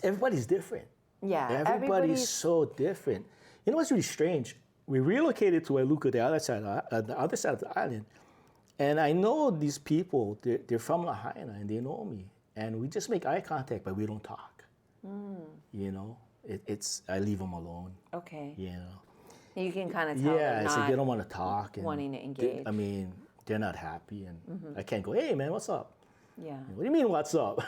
Speaker 2: everybody's different.
Speaker 1: Yeah.
Speaker 2: Everybody's so different. You know what's really strange? We relocated to Wailuku, the other side of the island. And I know these people, they're from Lahaina and they know me. And we just make eye contact, but we don't talk. I leave them alone.
Speaker 1: Okay. You can kind of tell
Speaker 2: it's like they don't want to talk. And
Speaker 1: wanting to engage.
Speaker 2: They're not happy, and I can't go, hey, man, what's up?
Speaker 1: Yeah.
Speaker 2: What do you mean, what's up?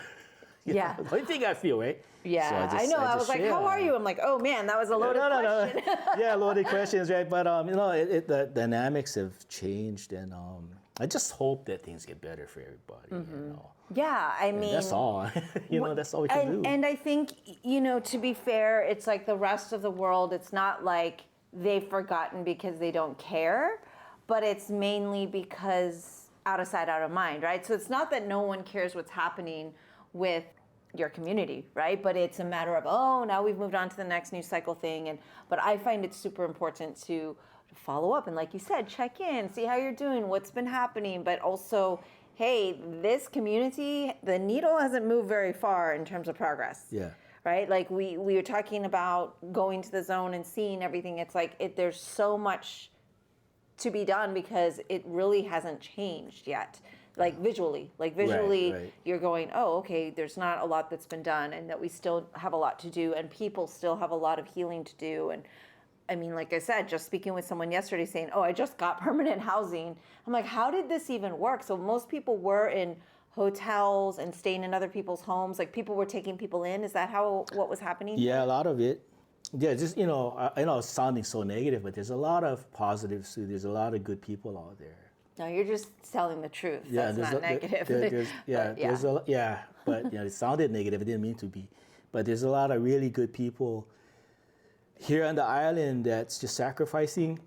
Speaker 1: Yeah.
Speaker 2: What do you think I feel, right?
Speaker 1: Yeah, so I know. I was like, how are you? I'm like, oh, man, that was a loaded question.
Speaker 2: Yeah, loaded questions, right? But, the dynamics have changed, and I just hope that things get better for everybody,
Speaker 1: Yeah,
Speaker 2: And that's all. That's all we can do.
Speaker 1: And I think, to be fair, it's like the rest of the world, it's not like they've forgotten because they don't care, but it's mainly because out of sight, out of mind, right? So it's not that no one cares what's happening with your community, right? But it's a matter of, oh, now we've moved on to the next news cycle thing. But I find it super important to follow up and, like you said, check in, see how you're doing, what's been happening, but also, hey, this community, the needle hasn't moved very far in terms of progress.
Speaker 2: Yeah.
Speaker 1: Right? Like we were talking about going to the zone and seeing everything. It's like there's so much to be done because it really hasn't changed yet. Like visually,
Speaker 2: Right.
Speaker 1: You're going, oh, okay, there's not a lot that's been done, and that we still have a lot to do, and people still have a lot of healing to do. And I mean, like I said, just speaking with someone yesterday saying, oh, I just got permanent housing. I'm like, how did this even work? So most people were in hotels and staying in other people's homes. Like people were taking people in. Is that what was happening?
Speaker 2: Yeah, a lot of it. Yeah, just, I know it's sounding so negative, but there's a lot of positives too. There's a lot of good people out there.
Speaker 1: No, you're just telling the truth.
Speaker 2: Yeah,
Speaker 1: That's not negative.
Speaker 2: But it sounded negative. It didn't mean to be. But there's a lot of really good people here on the island that's just sacrificing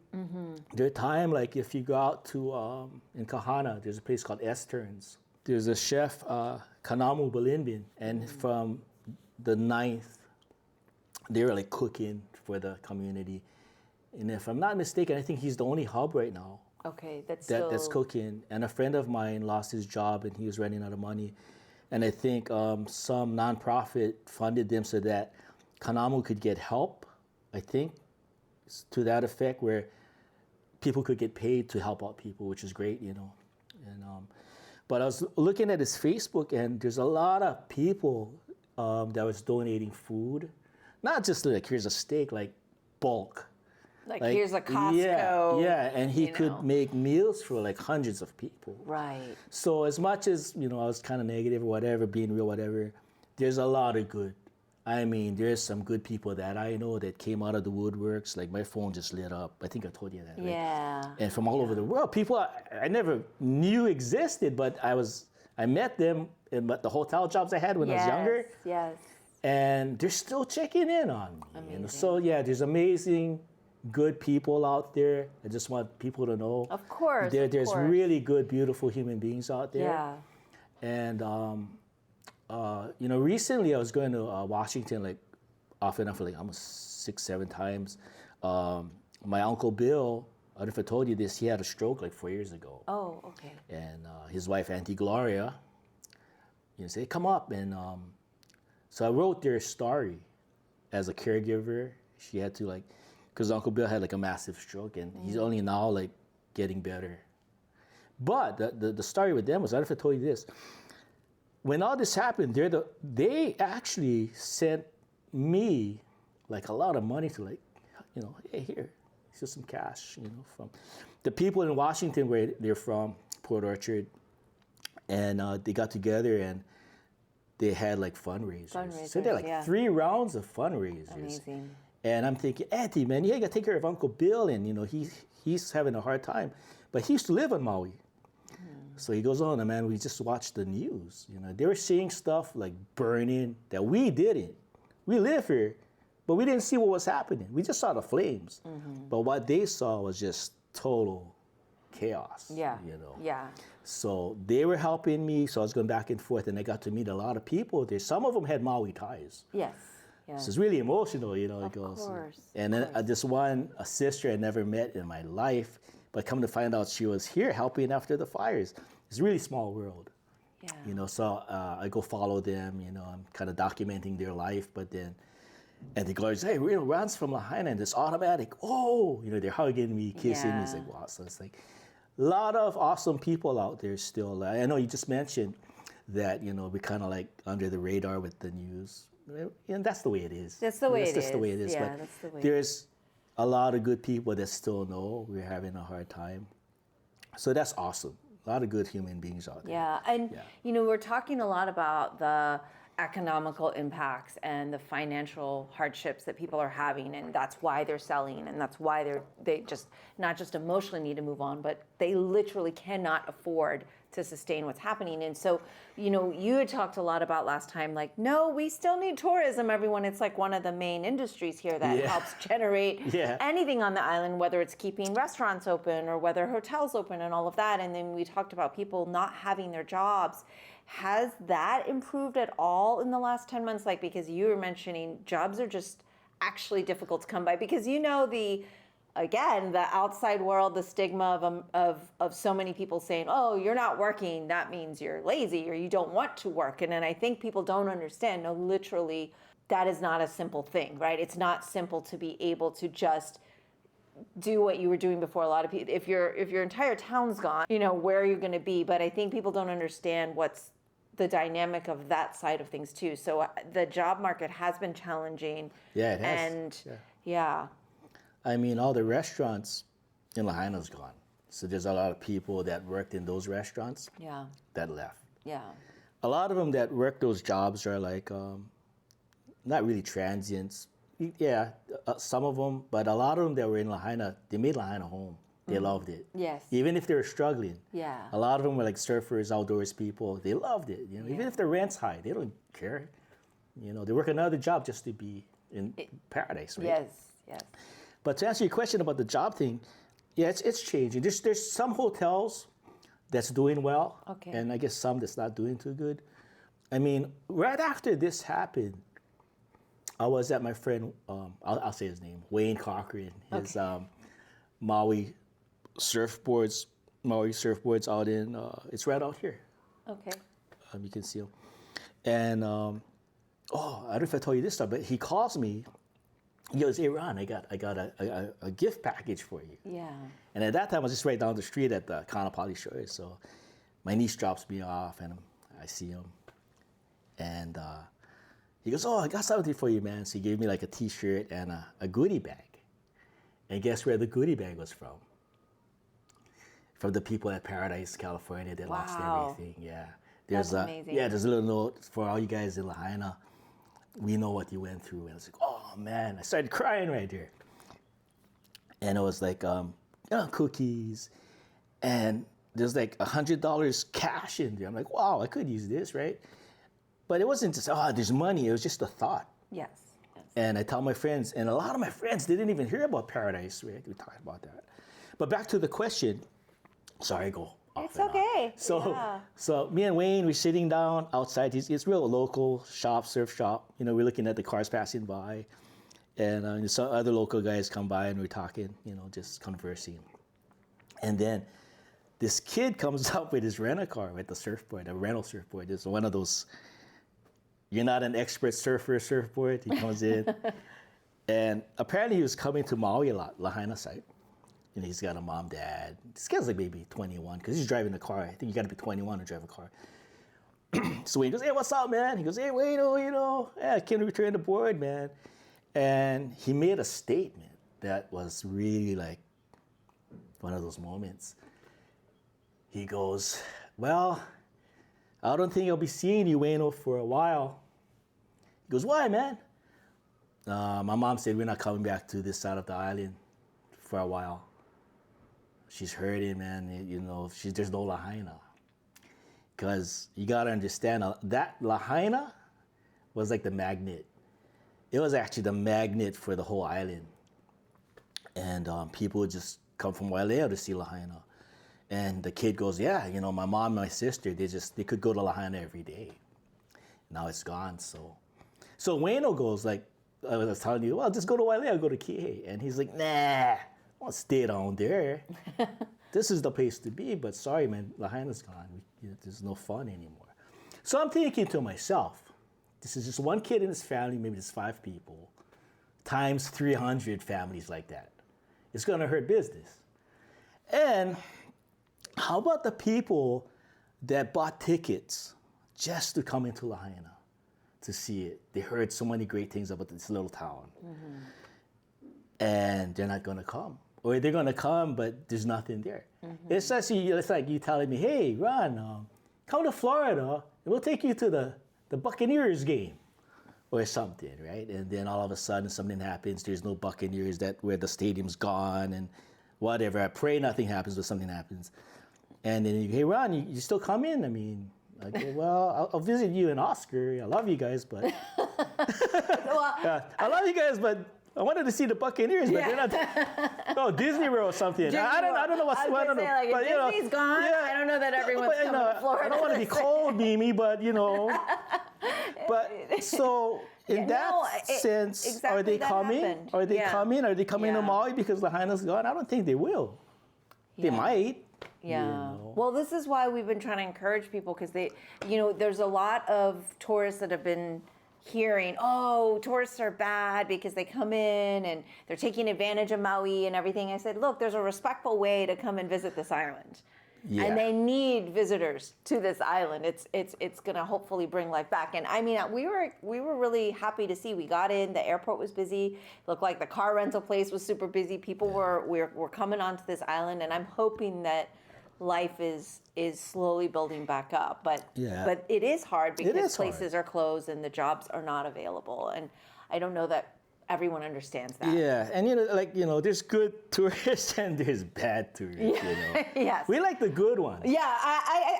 Speaker 2: their time. Like if you go out to, in Kahana, there's a place called Estern's. There's a chef, Kanamu Balimbin, and from the 9th, they were like cooking for the community. And if I'm not mistaken, I think he's the only hub right now.
Speaker 1: Okay, that's
Speaker 2: cooking. And a friend of mine lost his job and he was running out of money. And I think some nonprofit funded them so that Kanamu could get help, I think, to that effect, where people could get paid to help out people, which is great, And but I was looking at his Facebook, and there's a lot of people that was donating food, not just like here's a steak, like bulk.
Speaker 1: Like here's a Costco.
Speaker 2: Yeah, and he could make meals for like hundreds of people.
Speaker 1: Right.
Speaker 2: So as much as, I was kind of negative or whatever, being real, whatever, there's a lot of good. I mean, there's some good people that I know that came out of the woodworks. Like my phone just lit up. I think I told you that, right?
Speaker 1: Yeah.
Speaker 2: And from all over the world, people I never knew existed, but I met them in the hotel jobs I had when I was younger.
Speaker 1: Yes.
Speaker 2: And they're still checking in on me.
Speaker 1: Amazing.
Speaker 2: So yeah, there's amazing, good people out there. I just want people to know.
Speaker 1: Of course.
Speaker 2: There's really good, beautiful human beings out there.
Speaker 1: Yeah.
Speaker 2: And recently I was going to Washington like off and on for like almost 6-7 times. My Uncle Bill, I don't know if I told you this, he had a stroke like 4 years ago.
Speaker 1: Oh, okay.
Speaker 2: And his wife, Auntie Gloria, said, come up. And so I wrote their story as a caregiver. She had to because Uncle Bill had like a massive stroke and he's only now like getting better. But the story with them was, I don't know if I told you this, when all this happened, they actually sent me like a lot of money to hey, here, here's some cash, from the people in Washington where they're from, Port Orchard, and they got together and they had like fundraisers. So they had like 3 rounds of fundraisers.
Speaker 1: Amazing.
Speaker 2: And I'm thinking, Auntie, man, you gotta take care of Uncle Bill, and he's having a hard time, but he used to live on Maui. So he goes on, and man, we just watched the news. They were seeing stuff like burning that we didn't. We live here, but we didn't see what was happening. We just saw the flames. But what they saw was just total chaos.
Speaker 1: Yeah. Yeah.
Speaker 2: So they were helping me. So I was going back and forth, and I got to meet a lot of people there. Some of them had Maui ties.
Speaker 1: Yes. Yes.
Speaker 2: So it's really emotional, it goes.
Speaker 1: Of course.
Speaker 2: And then this one, a sister I never met in my life, but come to find out she was here helping after the fires. It's a really small world.
Speaker 1: Yeah.
Speaker 2: So I go follow them, I'm kind of documenting their life, but then, and the guards, hey, Ron's from Lahaina, and it's automatic. Oh, they're hugging me, kissing me. It's like, wow. So it's like a lot of awesome people out there still. I know you just mentioned that, we're kind of like under the radar with the news. And that's the way it is.
Speaker 1: That's the way it is.
Speaker 2: That's just the way it is.
Speaker 1: Yeah,
Speaker 2: but
Speaker 1: that's the way.
Speaker 2: There's a lot of good people that still know we're having a hard time. So that's awesome. A lot of good human beings out there.
Speaker 1: Yeah, and we're talking a lot about the economical impacts and the financial hardships that people are having, and that's why they're selling, and that's why they just not just emotionally need to move on, but they literally cannot afford to sustain what's happening. And so, you had talked a lot about last time, like, no, we still need tourism, everyone. It's like one of the main industries here that helps generate anything on the island, whether it's keeping restaurants open or whether hotels open and all of that. And then we talked about people not having their jobs. Has that improved at all in the last 10 months? Like, because you were mentioning jobs are just actually difficult to come by because again, the outside world, the stigma of so many people saying, oh, you're not working, that means you're lazy or you don't want to work. And then I think people don't understand, no, literally, that is not a simple thing, right? It's not simple to be able to just do what you were doing before. A lot of people, if your entire town's gone, where are you going to be? But I think people don't understand what's the dynamic of that side of things too. So the job market has been challenging.
Speaker 2: Yeah, it has.
Speaker 1: And yeah.
Speaker 2: I mean, all the restaurants in Lahaina's gone. So there's a lot of people that worked in those restaurants that left.
Speaker 1: Yeah.
Speaker 2: A lot of them that work those jobs are like, not really transients. Yeah, some of them, but a lot of them that were in Lahaina, they made Lahaina home. They loved it.
Speaker 1: Yes.
Speaker 2: Even if they were struggling.
Speaker 1: Yeah.
Speaker 2: A lot of them were like surfers, outdoors people. They loved it. Even if the rent's high, they don't care. They work another job just to be in paradise, right?
Speaker 1: Yes.
Speaker 2: But to answer your question about the job thing, yeah, it's changing. There's some hotels that's doing well,
Speaker 1: Okay.
Speaker 2: and I guess some that's not doing too good. I mean, right after this happened, I was at my friend, I'll say his name, Wayne Cochran, his Maui surfboards out in, it's right out here.
Speaker 1: Okay.
Speaker 2: You can see him. And, I don't know if I told you this stuff, but he calls me. He goes, hey, Ron, I got a gift package for you.
Speaker 1: Yeah.
Speaker 2: And at that time, I was just right down the street at the Kanapali Shores. So my niece drops me off, and I see him. And he goes, oh, I got something for you, man. So he gave me like a T-shirt and a goodie bag. And guess where the goodie bag was from? From the people at Paradise, California that lost everything. Yeah.
Speaker 1: That's amazing.
Speaker 2: There's a little note for all you guys in Lahaina. We know what you went through. And I was like, oh, man. I started crying right there. And it was like cookies. And there's like $100 cash in there. I'm like, wow, I could use this, right? But it wasn't just, there's money. It was just a thought.
Speaker 1: Yes.
Speaker 2: And I tell my friends, and a lot of my friends, they didn't even hear about Paradise. Right? We talked about that. But back to the question. Sorry, I go off.
Speaker 1: It's okay.
Speaker 2: So me and Wayne, we're sitting down outside. It's real local shop, surf shop. We're looking at the cars passing by. And some other local guys come by and we're talking, just conversing. And then this kid comes up with his rent-a-car with the surfboard, a rental surfboard. It's one of those, you're not an expert surfer surfboard. He comes in. And apparently he was coming to Maui a lot, Lahaina side. He's got a mom, dad. This guy's like maybe 21 because he's driving a car. I think you got to be 21 to drive a car. So Wayne goes, hey, what's up, man? He goes, hey, Wayne, I came to return the board, man. And he made a statement that was really like one of those moments. He goes, well, I don't think I'll be seeing you, Wayne, for a while. He goes, why, man? My mom said we're not coming back to this side of the island for a while. She's hurting, man. There's no Lahaina. Because you got to understand, that Lahaina was like the magnet. It was actually the magnet for the whole island. And people would just come from Wailea to see Lahaina. And the kid goes, yeah, my mom and my sister, they could go to Lahaina every day. Now it's gone, so. So Wayno goes like, I was telling you, well, just go to Wailea, go to Kihei. And he's like, nah, I won't stay down there. This is the place to be, but sorry, man, Lahaina's gone. There's no fun anymore. So I'm thinking to myself, this is just one kid in his family, maybe just 5 people, times 300 families like that. It's going to hurt business. And how about the people that bought tickets just to come into Lahaina to see it? They heard so many great things about this little town. Mm-hmm. And they're not going to come. Or they're going to come, but there's nothing there. Mm-hmm. It's like you telling me, hey, Ron, come to Florida, and we'll take you to the Buccaneers game or something, right? And then all of a sudden something happens. There's no Buccaneers where the stadium's gone and whatever. I pray nothing happens, but something happens. And then you, hey, Ron, you still come in? I mean, I go, well, I'll visit you and Oscar. I love you guys, but I love you guys, but I wanted to see the Buccaneers, but they're not. Oh, Disney World or something. I don't know what's.
Speaker 1: I was gonna say, like,
Speaker 2: but,
Speaker 1: if Disney's gone, I don't know that everyone's coming to Florida.
Speaker 2: I don't want to be cold, Mimi, but But so in that sense,
Speaker 1: exactly
Speaker 2: are they
Speaker 1: that
Speaker 2: coming?
Speaker 1: happened.
Speaker 2: Are they coming? Are they coming to
Speaker 1: Yeah.
Speaker 2: Maui because Lahaina's gone? I don't think they will. They might.
Speaker 1: Yeah. Well, this is why we've been trying to encourage people, because there's a lot of tourists that have been hearing, oh, tourists are bad because they come in and they're taking advantage of Maui and everything. I said, look, there's a respectful way to come and visit this island.
Speaker 2: Yeah.
Speaker 1: And they need visitors to this island. It's going to hopefully bring life back. And I mean, we were really happy to see. We got in. The airport was busy. Looked like the car rental place was super busy. People were coming onto this island, and I'm hoping that life is slowly building back up. But it is hard because places are closed and the jobs are not available. And I don't know that everyone understands that.
Speaker 2: Yeah, and there's good tourists and there's bad tourists.
Speaker 1: Yes.
Speaker 2: We like the good ones.
Speaker 1: Yeah,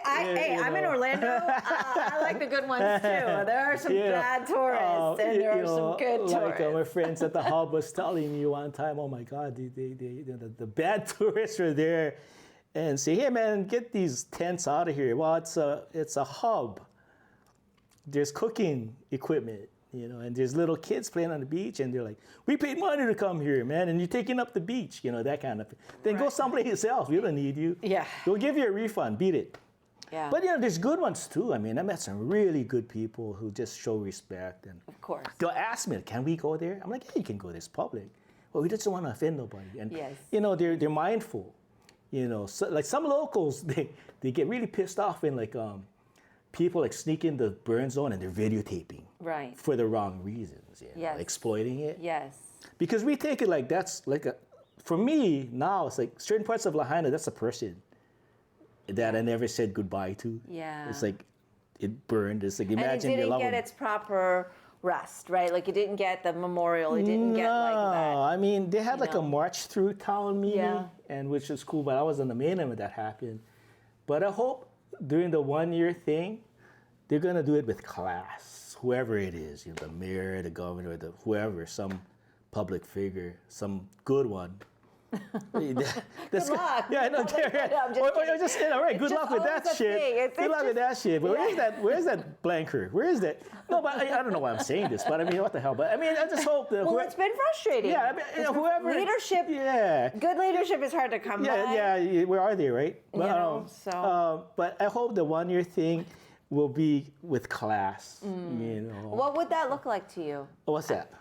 Speaker 1: I'm in Orlando. I like the good ones too. There are some bad tourists and there are some good tourists.
Speaker 2: Like my friends at the hub was telling me one time, oh my God, the bad tourists are there, and say, hey man, get these tents out of here. Well, it's a hub. There's cooking equipment. And there's little kids playing on the beach, and they're like, we paid money to come here, man, and you're taking up the beach, that kind of thing. Then go someplace else. We don't need you.
Speaker 1: Yeah.
Speaker 2: We'll give you a refund. Beat it.
Speaker 1: Yeah.
Speaker 2: But, there's good ones, too. I mean, I met some really good people who just show respect. And
Speaker 1: of course.
Speaker 2: They'll ask me, can we go there? I'm like, yeah, you can go. It's public. Well, we just don't want to offend nobody. And, they're mindful. So, like some locals, they get really pissed off when, people sneak in the burn zone and they're videotaping for the wrong reasons, exploiting it.
Speaker 1: Yes.
Speaker 2: Because we take it like that's like for me now, it's like certain parts of Lahaina, that's a person that I never said goodbye to.
Speaker 1: Yeah.
Speaker 2: It's like it burned. It's like imagine
Speaker 1: and it
Speaker 2: your
Speaker 1: didn't
Speaker 2: loved
Speaker 1: get its proper rest, right? Like it didn't get the memorial. It didn't get like that.
Speaker 2: No, I mean they had like a march through town meeting, and which was cool. But I was on the mainland when that happened. But I hope during the 1 year thing, they're gonna do it with class. Whoever it is, the mayor, the governor, whoever, some public figure, some good one.
Speaker 1: Good luck.
Speaker 2: Yeah, I know. Good luck with that shit. Good luck with that shit. But where's that blanker? Where is that? No, but I don't know why I'm saying this. But I mean, what the hell? But I mean, I just hope that.
Speaker 1: Well, it's been frustrating.
Speaker 2: Yeah, I mean, whoever
Speaker 1: leadership. Yeah. Good leadership is hard to come by.
Speaker 2: Yeah. Where are they, right?
Speaker 1: But
Speaker 2: I hope the 1 year thing will be with class.
Speaker 1: What would that look like to you?
Speaker 2: What's that?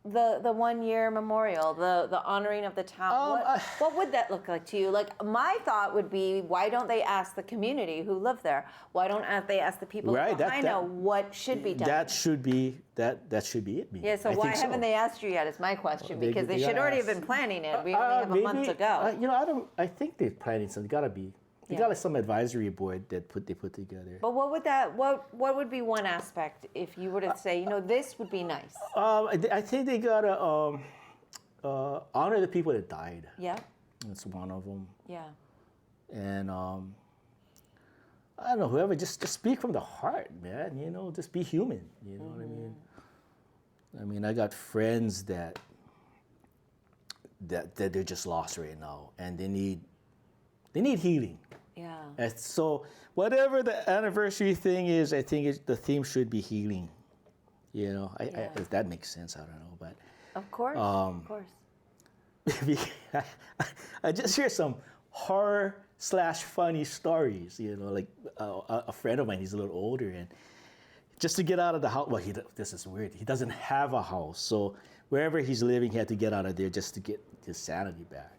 Speaker 1: The 1 year memorial, the honoring of the town. What would that look like to you? Like my thought would be, why don't they ask the community who live there? Why don't they ask the people of Lahaina what should be done?
Speaker 2: That should be it.
Speaker 1: Yeah. So why haven't they asked you yet? Is my question, because they should already have been planning it. We only have a month to go.
Speaker 2: I think they're planning something. Gotta be. They got like some advisory board that they put together.
Speaker 1: But what would be one aspect if you were to say, this would be nice?
Speaker 2: I think they gotta honor the people that died.
Speaker 1: Yeah.
Speaker 2: That's one of them.
Speaker 1: Yeah.
Speaker 2: And I don't know, whoever, just speak from the heart, man. Just be human. You know what I mean? I mean, I got friends that they're just lost right now, and they need healing.
Speaker 1: Yeah.
Speaker 2: And so whatever the anniversary thing is, I think the theme should be healing. If that makes sense, I don't know, but
Speaker 1: of course, of course.
Speaker 2: I just hear some horror/funny stories. Like a friend of mine, he's a little older, and just to get out of the house. Well, this is weird. He doesn't have a house, so wherever he's living, he had to get out of there just to get his sanity back.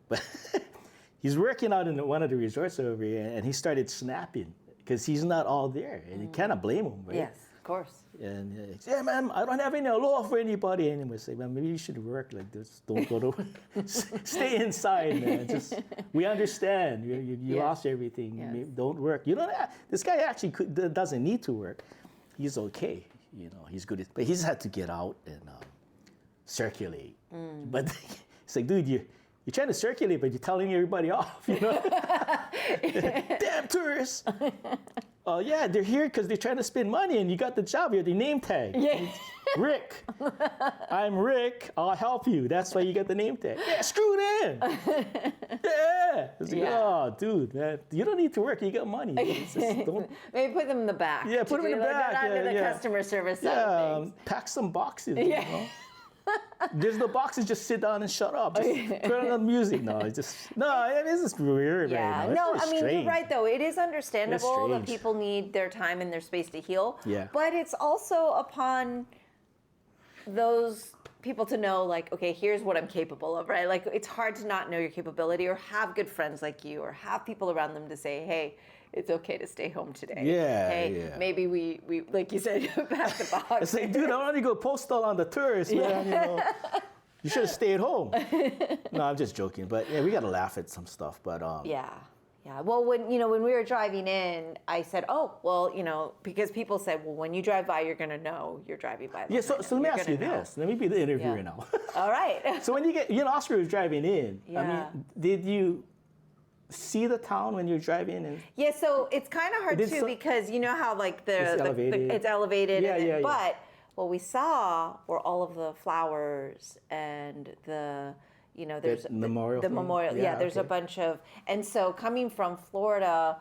Speaker 2: But he's working out in one of the resorts over here, and he started snapping because he's not all there, and you cannot blame him, right?
Speaker 1: Yes, of course.
Speaker 2: And he's like, yeah, man, I don't have any aloha for anybody. And he would say, man, maybe you should work like this. Don't go to, stay inside, man. We understand. You lost everything.
Speaker 1: Yes.
Speaker 2: Don't work. This guy actually doesn't need to work. He's okay. He's good. But he's had to get out and circulate. But it's like, dude, you're trying to circulate, but you're telling everybody off, Damn tourists. Yeah, they're here because they're trying to spend money, and you got the job. You have the name tag.
Speaker 1: Yeah.
Speaker 2: Rick. I'm Rick. I'll help you. That's why you get the name tag. Yeah, screw it in. Yeah. It's like, oh, dude, man, you don't need to work. You got money. It's just, don't.
Speaker 1: Maybe put them in the back.
Speaker 2: Yeah, put them in the back.
Speaker 1: Not under the customer service side of things.
Speaker 2: Pack some boxes.
Speaker 1: Yeah.
Speaker 2: You know? There's no boxes. Just sit down and shut up. Just turn on music. No, it's just it is just weird.
Speaker 1: Yeah,
Speaker 2: right now.
Speaker 1: no, I mean, you're right though. It is understandable that
Speaker 2: strange.
Speaker 1: people need their time and their space to heal.
Speaker 2: Yeah.
Speaker 1: But it's also upon those people to know, like, okay, here's what I'm capable of, right? Like, it's hard to not know your capability or have good friends like you or have people around them to say, hey, it's okay to stay home today.
Speaker 2: Yeah,
Speaker 1: hey,
Speaker 2: yeah.
Speaker 1: maybe we like you said, pack the box.
Speaker 2: It's like, dude, I want to go postal on the tourists, man. You know, you should have stayed home. No, I'm just joking. But yeah, we got to laugh at some stuff. But
Speaker 1: Yeah. Well, when we were driving in, I said, oh, well, because people said, well, when you drive by, you're going to know you're driving by.
Speaker 2: yeah, so let me ask you this. Let me be the interviewer
Speaker 1: Yeah.
Speaker 2: now.
Speaker 1: All right.
Speaker 2: So when Oscar was driving in, I
Speaker 1: Yeah.
Speaker 2: mean, did you see the town when you're driving in?
Speaker 1: Yeah, so it's kind of hard too because you know how like
Speaker 2: It's elevated.
Speaker 1: it's elevated.
Speaker 2: Yeah, yeah.
Speaker 1: But what we saw were all of the flowers and the there's
Speaker 2: memorial
Speaker 1: the
Speaker 2: thing?
Speaker 1: memorial.
Speaker 2: Yeah,
Speaker 1: Yeah, there's a
Speaker 2: okay.
Speaker 1: bunch of, and so coming from Florida.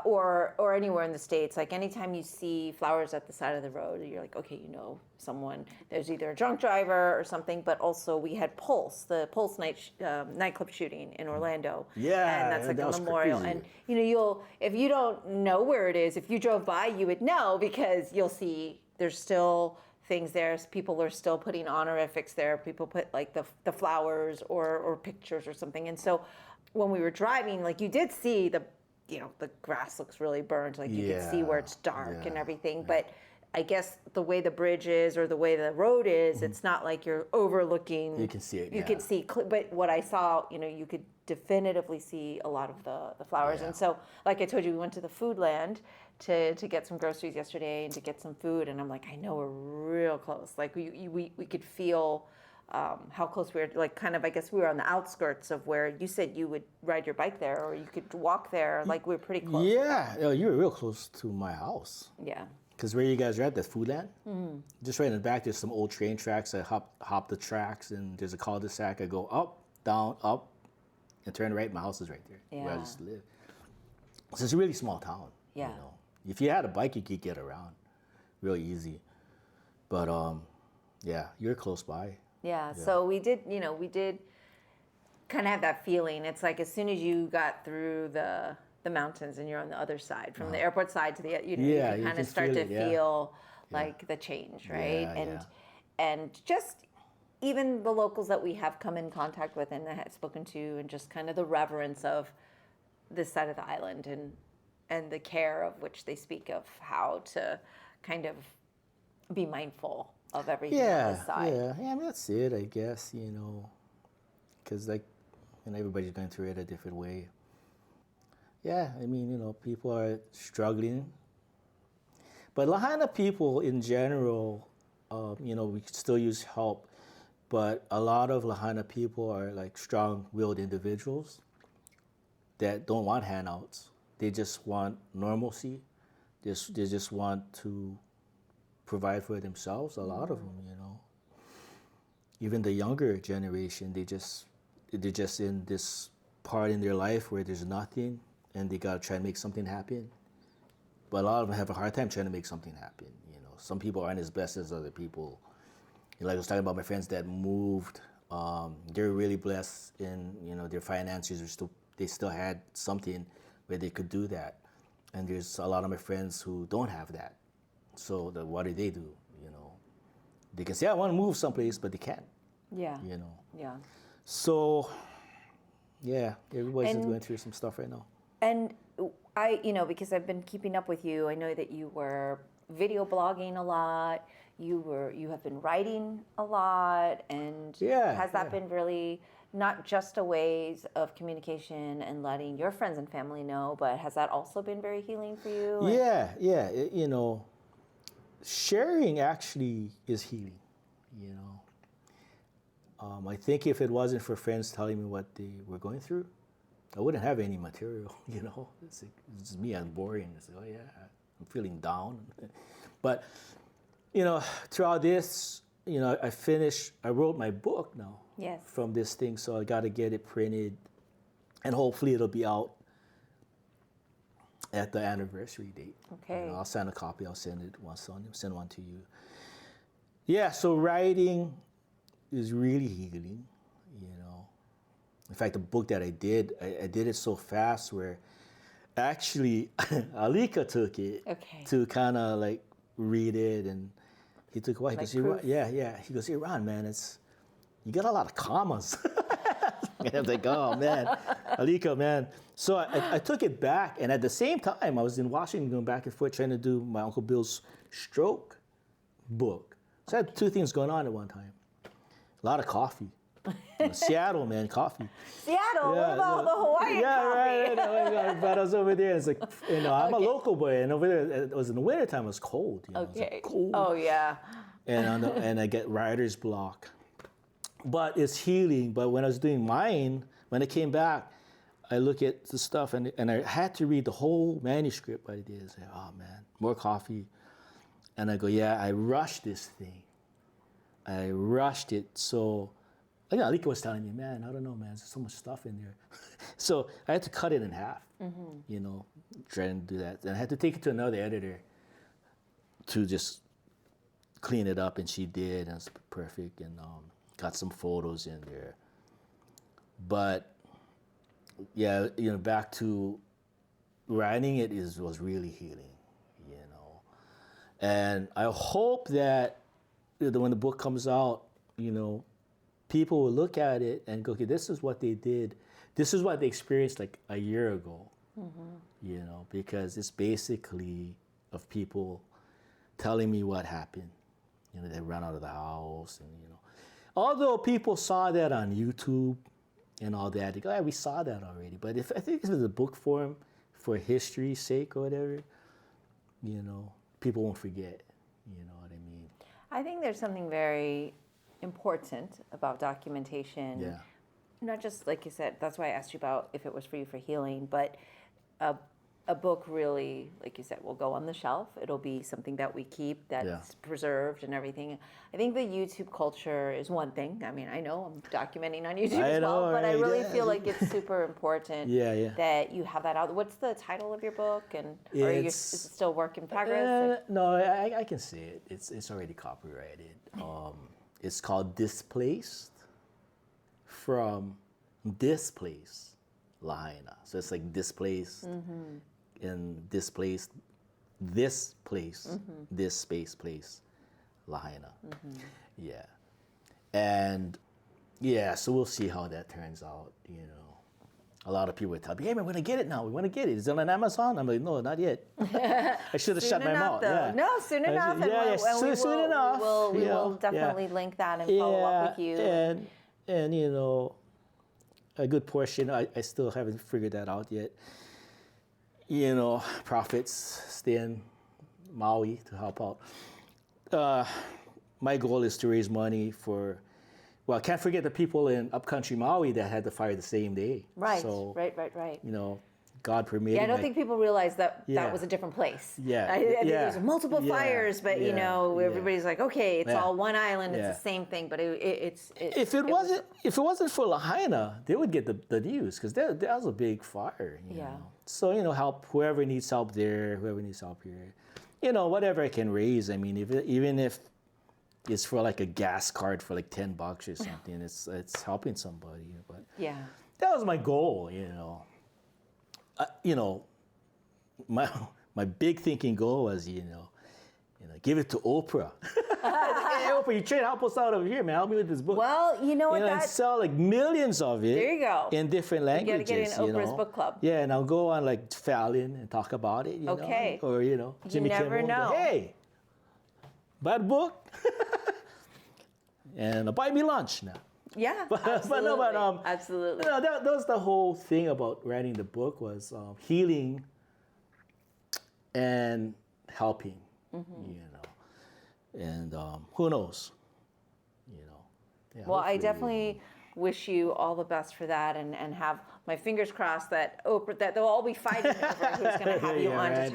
Speaker 1: Or anywhere in the States, like anytime you see flowers at the side of the road, you're like, okay, someone, there's either a drunk driver or something, but also we had the Pulse nightclub shooting in Orlando.
Speaker 2: Yeah,
Speaker 1: and that's like
Speaker 2: that
Speaker 1: a
Speaker 2: was
Speaker 1: memorial.
Speaker 2: crazy.
Speaker 1: And if you don't know where it is, if you drove by, you would know because you'll see there's still things there. People are still putting honorifics there. People put like the flowers or pictures or something. And so when we were driving, like you did see the grass looks really burnt. Like you can see where it's dark and everything. But I guess the way the bridge is or the way the road is, it's not like you're overlooking.
Speaker 2: You can see it.
Speaker 1: You can see. But what I saw, you could definitively see a lot of the flowers.
Speaker 2: Yeah.
Speaker 1: And so, like I told you, we went to the food land to get some groceries yesterday and to get some food. And I'm like, I know we're real close. Like we could feel how close we were, like kind of, I guess we were on the outskirts of where you said you would ride your bike there or you could walk there. Like we were pretty close.
Speaker 2: Yeah, you were real close to my house.
Speaker 1: Yeah.
Speaker 2: Because where you guys are at, the food land, just right in the back, there's some old train tracks. I hop the tracks and there's a cul-de-sac. I go up, down, up, and turn right. My house is right there where I
Speaker 1: Yeah.
Speaker 2: just live. So it's a really small town.
Speaker 1: Yeah.
Speaker 2: If you had a bike, you could get around real easy. But yeah, you're close by.
Speaker 1: Yeah, so we did kind of have that feeling. It's like as soon as you got through the mountains and you're on the other side, from the airport side to the, you
Speaker 2: you
Speaker 1: kind
Speaker 2: can
Speaker 1: of start
Speaker 2: feel
Speaker 1: to
Speaker 2: it, yeah.
Speaker 1: feel like the change, right?
Speaker 2: Yeah,
Speaker 1: And just even the locals that we have come in contact with and have spoken to, and just kind of the reverence of this side of the island and the care of which they speak of how to kind of be mindful of everything on this side.
Speaker 2: Yeah, I mean, that's it, I guess, because everybody's going through it a different way. Yeah, I mean, people are struggling. But Lahaina people in general, we still use help, but a lot of Lahaina people are like strong-willed individuals that don't want handouts. They just want normalcy. They just want to provide for themselves, a lot of them, Even the younger generation, they're just in this part in their life where there's nothing and they gotta try and make something happen. But a lot of them have a hard time trying to make something happen, Some people aren't as blessed as other people. Like I was talking about my friends that moved, they're really blessed in, their finances they still had something where they could do that. And there's a lot of my friends who don't have that. So what do? They can say, I want to move someplace, but they can't.
Speaker 1: Yeah. Yeah.
Speaker 2: So, yeah, everybody's going through some stuff right now.
Speaker 1: And I, because I've been keeping up with you, I know that you were video blogging a lot. You have been writing a lot, and has that been really not just a ways of communication and letting your friends and family know, but has that also been very healing for you?
Speaker 2: Yeah. Sharing actually is healing. I think if it wasn't for friends telling me what they were going through, I wouldn't have any material, It's just me, I'm boring. It's like, oh yeah, I'm feeling down. But, throughout this, I wrote my book now.
Speaker 1: Yes.
Speaker 2: From this thing, so I got to get it printed, and hopefully it'll be out at the anniversary date.
Speaker 1: Okay.
Speaker 2: I'll send a copy. I'll send one to you. Yeah. So writing is really healing. In fact, the book that I did it so fast where actually Alika took it to kind of like read it, and he took a while. He goes, He goes, hey, Ron, man, you got a lot of commas. And I was like, oh man, Alika, man. So I took it back, and at the same time, I was in Washington going back and forth trying to do my Uncle Bill's stroke book. So I had two things going on at one time. A lot of coffee. Seattle, man, coffee.
Speaker 1: Seattle? What about the Hawaiian coffee?
Speaker 2: Right. But I was over there, and it's like, I'm a local boy, and over there, it was in the wintertime, it was cold. It was like cold.
Speaker 1: Oh, yeah.
Speaker 2: And I get writer's block. But it's healing. But when I was doing mine, when I came back, I look at the stuff, and I had to read the whole manuscript I did. I say, oh, man, more coffee. And I go, yeah, I rushed this thing. I rushed it. So, Alika was telling me, man, I don't know, man, there's so much stuff in there. So I had to cut it in half, trying to do that. And I had to take it to another editor to just clean it up, and she did, and it's perfect, and got some photos in there. But yeah, back to writing it was really healing, And I hope that when the book comes out, people will look at it and go, okay, this is what they did. This is what they experienced like a year ago, because it's basically of people telling me what happened. They ran out of the house, and although people saw that on YouTube and all that, they go, yeah, we saw that already. But I think if it's a book form for history's sake or whatever, people won't forget. You know what I mean?
Speaker 1: I think there's something very important about documentation.
Speaker 2: Yeah.
Speaker 1: Not just, like you said, that's why I asked you about if it was for you for healing, but a book really, like you said, will go on the shelf. It'll be something that we keep, that's preserved and everything. I think the YouTube culture is one thing. I mean, I know I'm documenting on YouTube as well, but I really feel like it's super important that you have that out. What's the title of your book? And is it still work in progress?
Speaker 2: No, I can say it. It's already copyrighted. It's called Displaced from Displaced Lahaina. So it's like displaced and displaced this place, this space place, Lahaina. Yeah. And so we'll see how that turns out, A lot of people would tell me, hey man, we're gonna get it now. We wanna get it. Is it on Amazon? I'm like, no, not yet. I should have shut my mouth. Yeah.
Speaker 1: No, soon enough.
Speaker 2: Soon enough.
Speaker 1: We will definitely link that and follow up with you.
Speaker 2: And a good portion, I still haven't figured that out yet. Profits stay in Maui to help out. My goal is to raise money for, I can't forget the people in upcountry Maui that had the fire the same day.
Speaker 1: Right,
Speaker 2: so,
Speaker 1: right.
Speaker 2: God permitting.
Speaker 1: Yeah, I don't think people realize that was a different place.
Speaker 2: Yeah.
Speaker 1: I think there's multiple fires, but everybody's like, okay, it's all one island, it's the same thing, but
Speaker 2: if it wasn't for Lahaina, they would get the news, because that was a big fire. You know? So help whoever needs help there, whoever needs help here, whatever I can raise. I mean, even if it's for like a gas card for like $10 or something, it's helping somebody. But that was my goal. My big thinking goal was, give it to Oprah. Hey, Oprah, you try to help us out over here, man. Help me with this book.
Speaker 1: Well, you know what?
Speaker 2: And sell like millions of it.
Speaker 1: There you go.
Speaker 2: In different languages.
Speaker 1: You gotta get in Oprah's book club.
Speaker 2: Yeah, and I'll go on like Fallon and talk about it.
Speaker 1: Okay.
Speaker 2: Or Jimmy Kimmel.
Speaker 1: You never know.
Speaker 2: Hey, buy the book, and buy me lunch now.
Speaker 1: Yeah, absolutely. Absolutely.
Speaker 2: That was the whole thing about writing the book, was healing and helping, and who knows,
Speaker 1: Well, I definitely wish you all the best for that, and have my fingers crossed that Oprah, that they'll all be fighting over who's going to have you on to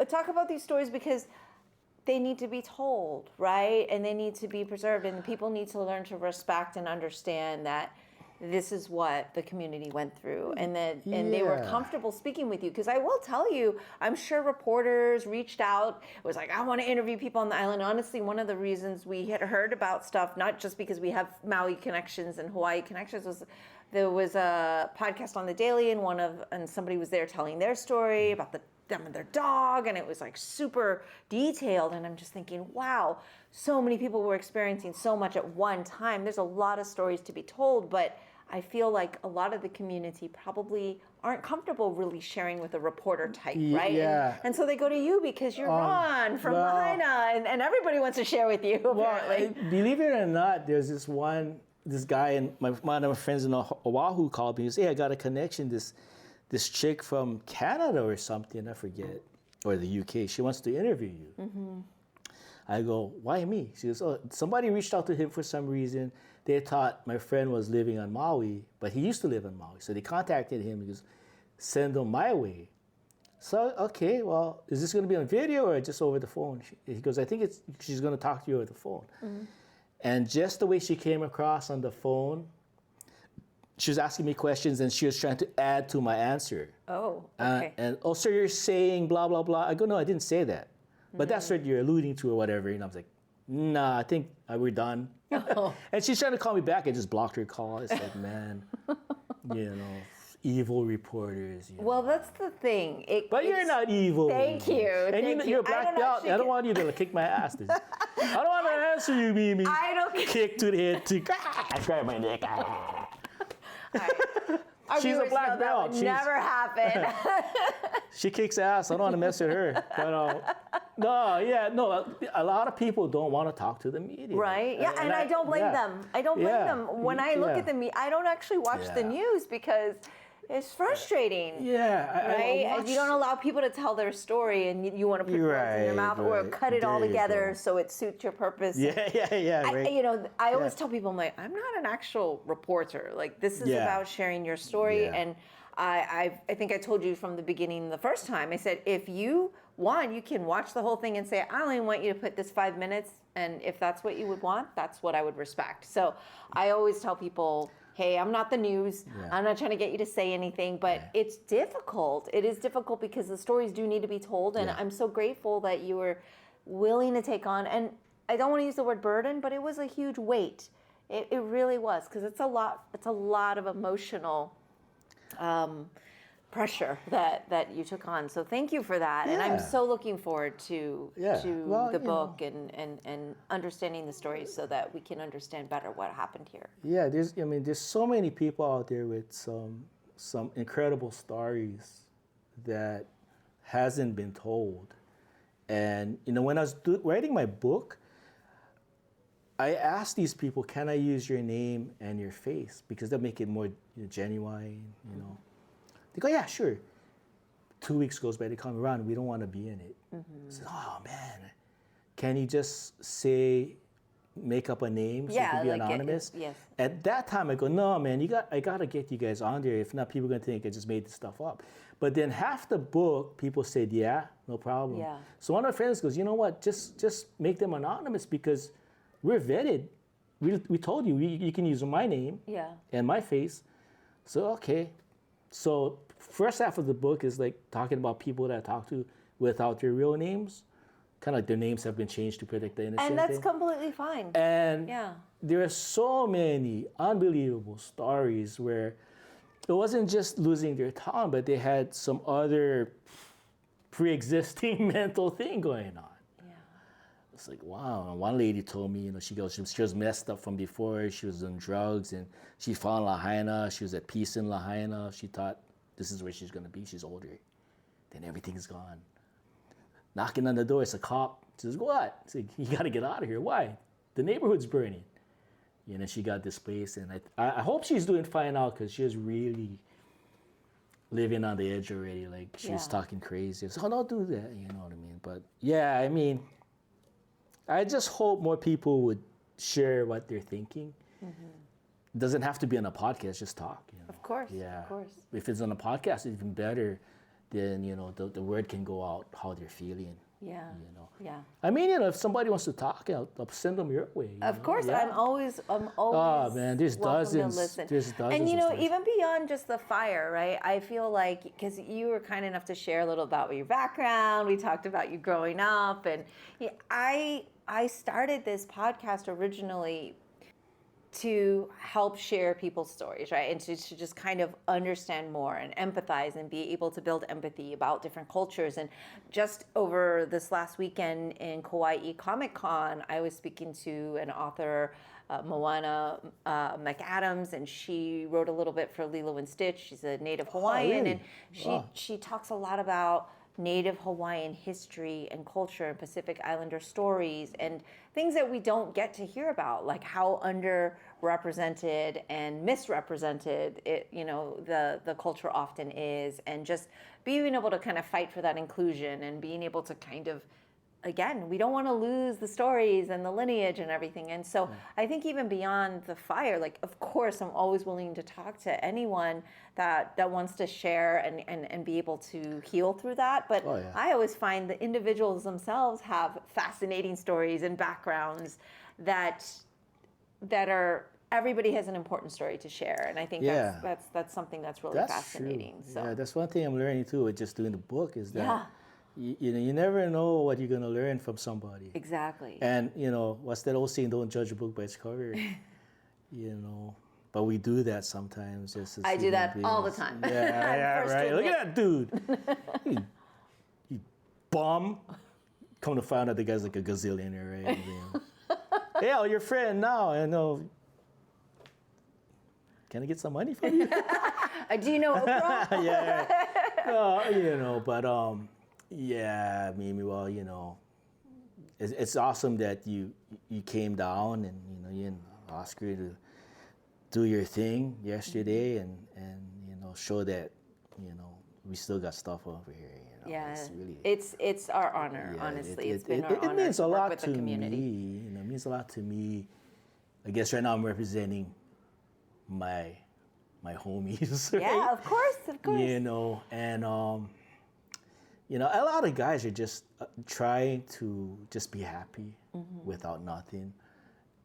Speaker 1: talk about these stories, because they need to be told, right? And they need to be preserved, and people need to learn to respect and understand that this is what the community went through, and that and they were comfortable speaking with you. Because I will tell you, I'm sure reporters reached out, was like, I want to interview people on the island. Honestly, one of the reasons we had heard about stuff, not just because we have Maui connections and Hawaii connections, was there was a podcast on the Daily, and somebody was there telling their story about them and their dog, and it was like super detailed, and I'm just thinking, wow, so many people were experiencing so much at one time. There's a lot of stories to be told, but I feel like a lot of the community probably aren't comfortable really sharing with a reporter type, right?
Speaker 2: Yeah.
Speaker 1: And so they go to you because you're Ron from Lahaina, and everybody wants to share with you, apparently.
Speaker 2: Well, believe it or not, there's this guy, and one of my friends in Oahu called me. He said, hey, I got a connection, this chick from Canada or something, I forget, or the UK. She wants to interview you. Mm-hmm. I go, why me? She goes, oh, somebody reached out to him for some reason. They thought my friend was living on Maui, but he used to live on Maui. So they contacted him. He goes, send him my way. So, okay, well, is this going to be on video or just over the phone? He goes, I think she's going to talk to you over the phone. Mm-hmm. And just the way she came across on the phone, she was asking me questions and she was trying to add to my answer.
Speaker 1: Oh, okay.
Speaker 2: So you're saying blah, blah, blah. I go, no, I didn't say that. But that's what you're alluding to or whatever. And I was like, nah, I think we're done. Oh. And she's trying to call me back. I just blocked her call. It's like, man, evil reporters.
Speaker 1: Well, that's the thing.
Speaker 2: But you're not evil.
Speaker 1: Thank you.
Speaker 2: And you're blacked out. I don't want you to kick my ass. I don't want to answer you, Mimi.
Speaker 1: I don't.
Speaker 2: Kick to the head. I grab my neck. She's a black belt.
Speaker 1: That would never happen.
Speaker 2: She kicks ass. I don't want to mess with her. But a lot of people don't want to talk to the media.
Speaker 1: Right? Yeah, and I don't blame them. I don't blame them. When I look at the media, I don't actually watch the news because it's frustrating.
Speaker 2: Yeah.
Speaker 1: Right? You don't allow people to tell their story, and you want to put words in your mouth or cut it all together so it suits your purpose.
Speaker 2: Yeah. Right.
Speaker 1: I always tell people, I'm like, I'm not an actual reporter. Like, this is about sharing your story. And I think I told you from the beginning the first time, I said, if you want, you can watch the whole thing and say, I only want you to put this 5 minutes. And if that's what you would want, that's what I would respect. So I always tell people, hey, I'm not the news. I'm not trying to get you to say anything, but it's difficult. It is difficult because the stories do need to be told. And I'm so grateful that you were willing to take on, and I don't want to use the word burden, but it was a huge weight. It really was, because it's a lot of emotional pressure that you took on. So thank you for that. And I'm so looking forward to the book and understanding the stories so that we can understand better what happened here.
Speaker 2: Yeah, there's so many people out there with some incredible stories that hasn't been told. And when I was writing my book, I asked these people, can I use your name and your face? Because they'll make it more genuine, They go, yeah, sure. 2 weeks goes by, they call me, Ron, we don't want to be in it. Mm-hmm. I said, oh, man, can you just make up a name so you can be anonymous?
Speaker 1: Yes.
Speaker 2: At that time, I go, no, man, I got to get you guys on there. If not, people are going to think I just made this stuff up. But then half the book, people said, yeah, no problem. Yeah. So one of my friends goes, you know what, just make them anonymous because we're vetted. We told you, you can use my name and my face. So, okay. So first half of the book is like talking about people that I talk to without their real names. Kind of like their names have been changed to protect the innocent.
Speaker 1: And that's completely fine.
Speaker 2: And there are so many unbelievable stories where it wasn't just losing their tongue, but they had some other pre-existing mental thing going on. Yeah. It's like, wow. And one lady told me, she was messed up from before. She was on drugs and she found Lahaina. She was at peace in Lahaina. She thought this is where she's going to be. She's older. Then everything's gone. Knocking on the door, it's a cop. She says, what? It's like, you got to get out of here. Why? The neighborhood's burning. And she got displaced. And I hope she's doing fine now because she was really living on the edge already. Like, she was talking crazy. So, don't do that. You know what I mean? But, I just hope more people would share what they're thinking. Mm-hmm. It doesn't have to be on a podcast, just talk.
Speaker 1: Of course.
Speaker 2: Yeah.
Speaker 1: Of course.
Speaker 2: If it's on a podcast, it's even better. Then, the word can go out how they're feeling.
Speaker 1: Yeah. Yeah.
Speaker 2: I mean, if somebody wants to talk, I'll send them your way.
Speaker 1: Of course,
Speaker 2: Yeah.
Speaker 1: I'm always.
Speaker 2: Oh man, there's
Speaker 1: welcome
Speaker 2: dozens.
Speaker 1: To listen.
Speaker 2: There's dozens.
Speaker 1: And
Speaker 2: of stories.
Speaker 1: even beyond just the fire, right? I feel like because you were kind enough to share a little about your background, we talked about you growing up, and I started this podcast originally to help share people's stories, right? And to just kind of understand more and empathize and be able to build empathy about different cultures. And just over this last weekend in Kauai Comic Con, I was speaking to an author, Moana McAdams, and she wrote a little bit for Lilo and Stitch. She's a native Hawaiian,
Speaker 2: really?
Speaker 1: and she talks a lot about Native Hawaiian history and culture and Pacific Islander stories and things that we don't get to hear about, like how underrepresented and misrepresented the culture often is, and just being able to kind of fight for that inclusion and being able to kind of, again, we don't want to lose the stories and the lineage and everything. And so I think even beyond the fire, like, of course, I'm always willing to talk to anyone that wants to share and be able to heal through that. But I always find the individuals themselves have fascinating stories and backgrounds that are, everybody has an important story to share. And I think that's something that's really fascinating.
Speaker 2: True.
Speaker 1: So
Speaker 2: Yeah, that's one thing I'm learning too with just doing the book is that you never know what you're going to learn from somebody.
Speaker 1: Exactly.
Speaker 2: And, what's that old saying, don't judge a book by its cover, But we do that sometimes. Just as
Speaker 1: I do that
Speaker 2: beings.
Speaker 1: all the time.
Speaker 2: Yeah, right. Look at that dude. you bum. Come to find out the guy's like a gazillionaire, right? Hey, your friend now. I know. Can I get some money from you?
Speaker 1: Do you know Oprah?
Speaker 2: But yeah, Mimi, well, it's awesome that you came down and, you and Oscar to do your thing yesterday and show that, we still got stuff over here,
Speaker 1: Yeah,
Speaker 2: it's
Speaker 1: it's our honor, honestly. It's been our honor
Speaker 2: means
Speaker 1: to
Speaker 2: a
Speaker 1: work
Speaker 2: lot
Speaker 1: with
Speaker 2: to
Speaker 1: the community.
Speaker 2: me. It means a lot to me. I guess right now I'm representing my homies. Right?
Speaker 1: Yeah, of course.
Speaker 2: And a lot of guys are just trying to just be happy without nothing,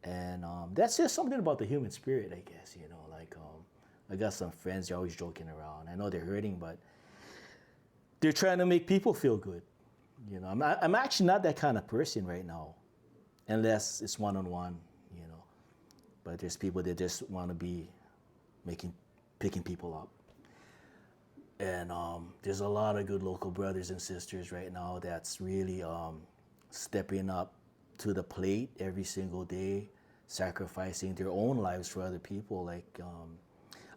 Speaker 2: and that's just something about the human spirit, I guess. I got some friends, they're always joking around. I know they're hurting, but they're trying to make people feel good. I'm actually not that kind of person right now, unless it's one-on-one. But there's people that just want to be picking people up. And there's a lot of good local brothers and sisters right now that's really stepping up to the plate every single day, sacrificing their own lives for other people. Like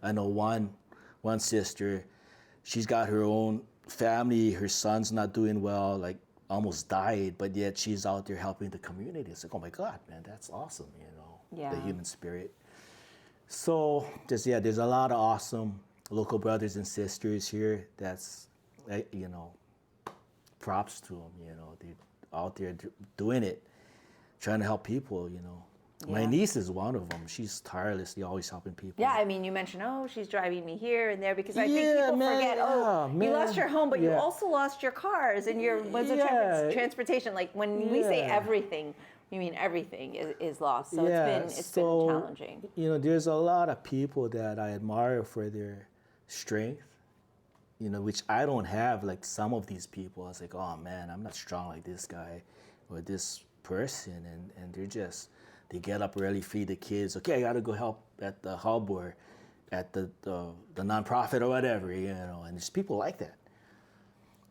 Speaker 2: I know one sister, she's got her own family, her son's not doing well, like almost died, but yet she's out there helping the community. It's like, oh my God, man, that's awesome, the human spirit. So there's a lot of awesome local brothers and sisters here. That's, props to them. They're out there doing it, trying to help people. My niece is one of them. She's tirelessly always helping people.
Speaker 1: Yeah, I mean, you mentioned, she's driving me here and there, because I think people forget, you lost your home, but you also lost your cars and your transportation. Like when we say everything, we mean everything is lost. So it's been challenging.
Speaker 2: There's a lot of people that I admire for their strength, which I don't have. Like some of these people, I was like, oh man, I'm not strong like this guy or this person, and they get up early, feed the kids. Okay, I gotta go help at the hub or at the nonprofit or whatever, and there's people like that.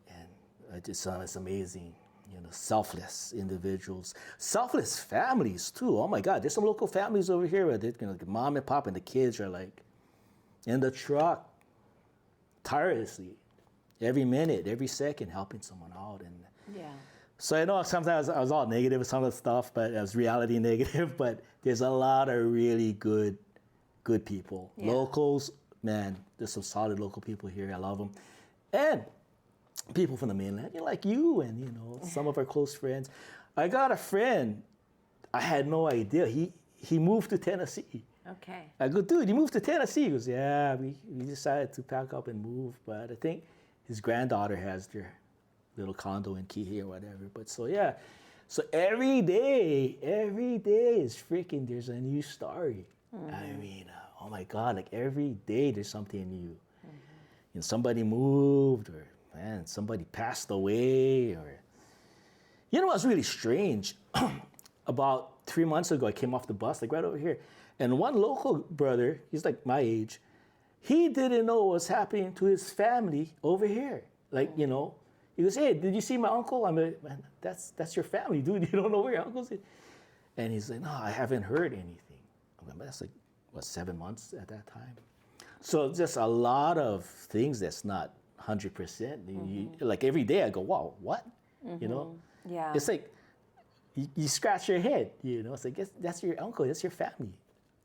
Speaker 2: And it's amazing, selfless individuals, selfless families too. Oh my God, there's some local families over here where like mom and pop and the kids are like in the truck, tirelessly, every minute, every second, helping someone out. And so I know sometimes I was all negative with some of the stuff, but it was reality negative. But there's a lot of really good people. Yeah. Locals, man, there's some solid local people here. I love them. And people from the mainland, like you and, some of our close friends. I got a friend, I had no idea. He moved to Tennessee.
Speaker 1: Okay.
Speaker 2: I go, dude, you moved to Tennessee? He goes, yeah, we decided to pack up and move, but I think his granddaughter has their little condo in Kihei or whatever. But so yeah, so every day is freaking, there's a new story. I mean, oh my God, like every day there's something new. You know, somebody moved, or man, somebody passed away, or you know what's really strange? About 3 months ago, I came off the bus, like right over here, and one local brother, he's like my age, he didn't know what was happening to his family over here. Like, you know, he goes, hey, did you see my uncle? I'm like, man, that's your family, dude. You don't know where your uncle's is? And he's like, no, I haven't heard anything. I'm like, that's like, what, 7 months at that time? So just a lot of things that's not 100%. Like every day I go, wow, what? You know?
Speaker 1: Yeah.
Speaker 2: It's like, you scratch your head, you know? It's like, that's your uncle, that's your family.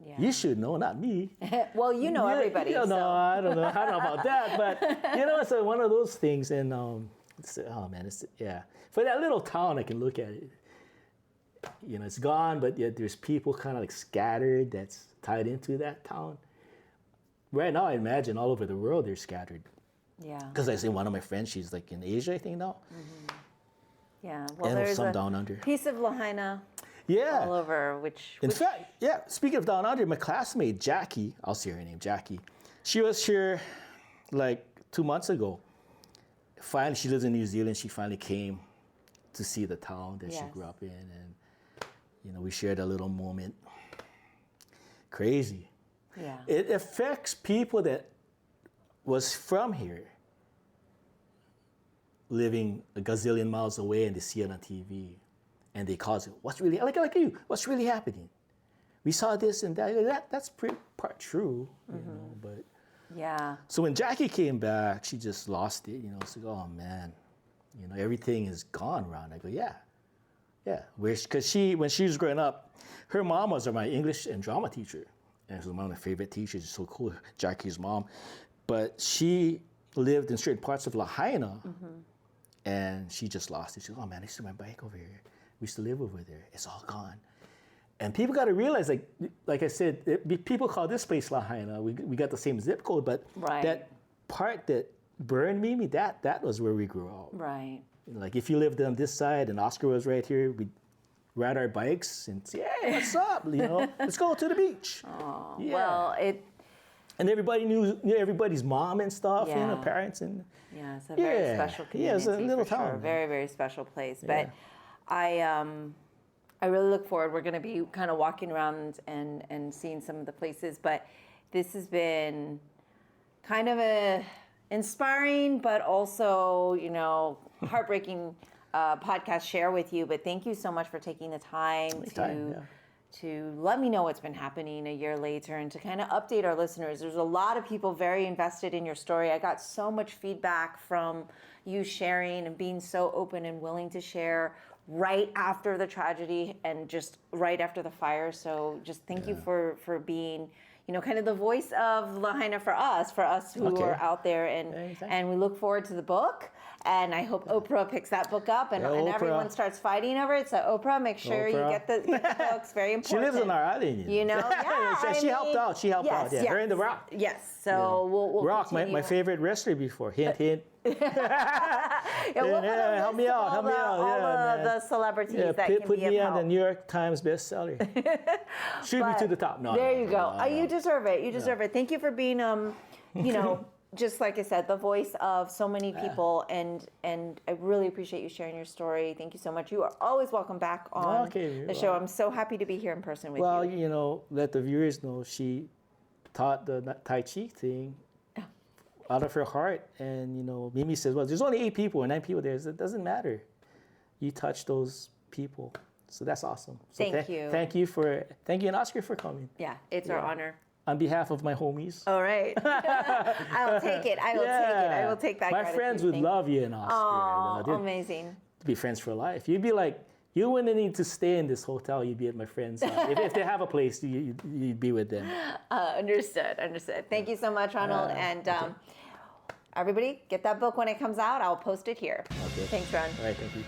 Speaker 1: Yeah.
Speaker 2: You should know, not me.
Speaker 1: Well, you know everybody.
Speaker 2: You know,
Speaker 1: so.
Speaker 2: I don't know about that, but you know, it's one of those things. And it's, oh man, yeah. For that little town, I can look at it. You know, it's gone, but yet there's people kind of like scattered that's tied into that town. Right now, I imagine all over the world they're scattered.
Speaker 1: Yeah.
Speaker 2: Because I say one of my friends, she's like in Asia, I think now.
Speaker 1: Yeah. Well,
Speaker 2: And
Speaker 1: there's
Speaker 2: some
Speaker 1: a
Speaker 2: down under.
Speaker 1: piece of Lahaina
Speaker 2: Yeah.
Speaker 1: all over, which
Speaker 2: In fact, yeah, speaking of down under, my classmate, Jackie, I'll say her name, Jackie, she was here like 2 months ago. Finally, she lives in New Zealand. She finally came to see the town that she
Speaker 1: Yes.
Speaker 2: grew up in. And, you know, we shared a little moment. Crazy.
Speaker 1: yeah.
Speaker 2: It affects people that was from here, living a gazillion miles away, and they see it on TV. And they cause it, what's really, like you, what's really happening? We saw this and that. That's pretty part true, you know, but.
Speaker 1: Yeah.
Speaker 2: So when Jackie came back, she just lost it, you know. It's like, oh man, you know, everything is gone around. I go, yeah. Because when she was growing up, her mom was my English and drama teacher. And she was one of my favorite teachers. It's so cool, Jackie's mom. But she lived in certain parts of Lahaina, and she just lost it. She goes, oh man, I used to ride my bike over here. We used to live over there. It's all gone. And people got to realize, like I said, people call this place Lahaina. We got the same zip code, but
Speaker 1: Right.
Speaker 2: that part that burned Mimi, that was where we grew up.
Speaker 1: Right.
Speaker 2: Like if you lived on this side and Oscar was right here, we'd ride our bikes and say, hey, what's up? You know, let's go to the beach.
Speaker 1: Oh,
Speaker 2: Yeah.
Speaker 1: well,
Speaker 2: And everybody knew everybody's mom and stuff, you know,
Speaker 1: Yeah.
Speaker 2: parents and.
Speaker 1: yeah, it's a very
Speaker 2: Yeah.
Speaker 1: special
Speaker 2: Yeah,
Speaker 1: community.
Speaker 2: it's a little
Speaker 1: for sure.
Speaker 2: town.
Speaker 1: Very, very special place.
Speaker 2: Yeah.
Speaker 1: But I really look forward. We're going to be kind of walking around and seeing some of the places. But this has been kind of a inspiring, but also, you know, heartbreaking podcast share with you. But thank you so much for taking the time to let me know what's been happening a year later and to kind of update our listeners. There's a lot of people very invested in your story. I got so much feedback from you sharing and being so open and willing to share right after the tragedy and just right after the fire. So just thank you for being, you know, kind of the voice of Lahaina for us who
Speaker 2: Okay.
Speaker 1: are out there.
Speaker 2: Anytime.
Speaker 1: And we look forward to the book. And I hope Oprah picks that book up and,
Speaker 2: Yeah,
Speaker 1: and
Speaker 2: Oprah.
Speaker 1: everyone starts fighting over it. So Oprah, make sure you
Speaker 2: Oprah.
Speaker 1: get the books. Very
Speaker 2: She
Speaker 1: important.
Speaker 2: lives on our island,
Speaker 1: You know, yeah.
Speaker 2: She helped out. She helped out. Yeah,
Speaker 1: yes,
Speaker 2: her and the Rock.
Speaker 1: Yes. So
Speaker 2: You know.
Speaker 1: we'll
Speaker 2: Rock, my
Speaker 1: continue.
Speaker 2: favorite wrestler before. Hint, hint.
Speaker 1: Yeah, we'll put a
Speaker 2: Yeah, help
Speaker 1: list
Speaker 2: me
Speaker 1: of
Speaker 2: out, help me out.
Speaker 1: all
Speaker 2: Yeah,
Speaker 1: the celebrities that can
Speaker 2: put
Speaker 1: be of
Speaker 2: me on the
Speaker 1: help.
Speaker 2: New York Times bestseller. Shoot me to the top. No,
Speaker 1: There
Speaker 2: no,
Speaker 1: you go.
Speaker 2: no, no.
Speaker 1: You deserve it. You deserve it. Thank you for being, you know, just like I said, the voice of so many people, and I really appreciate you sharing your story. Thank you so much. You are always welcome back on
Speaker 2: Okay,
Speaker 1: the show. I'm so happy to be here in person with
Speaker 2: Well,
Speaker 1: you.
Speaker 2: you know, let the viewers know she taught the Tai Chi thing out of her heart. And, you know, Mimi says, well, there's only 8 people or 9 people there. So it doesn't matter. You touch those people. So that's awesome. So
Speaker 1: Thank you.
Speaker 2: Thank you and Oscar for coming.
Speaker 1: Yeah, it's our honor.
Speaker 2: On behalf of my homies.
Speaker 1: All right. I will take it. I will take it. I will take that.
Speaker 2: My
Speaker 1: gratitude.
Speaker 2: friends would
Speaker 1: Thank
Speaker 2: love you and Oscar.
Speaker 1: Aw,
Speaker 2: They'd
Speaker 1: amazing.
Speaker 2: be friends for life. You'd be like, you wouldn't need to stay in this hotel. You'd be at my friend's house. if they have a place, you'd be with them.
Speaker 1: Understood. Thank you so much, Ronald. And everybody, get that book when it comes out. I'll post it here.
Speaker 2: Okay.
Speaker 1: Thanks, Ron.
Speaker 2: All right, thank you.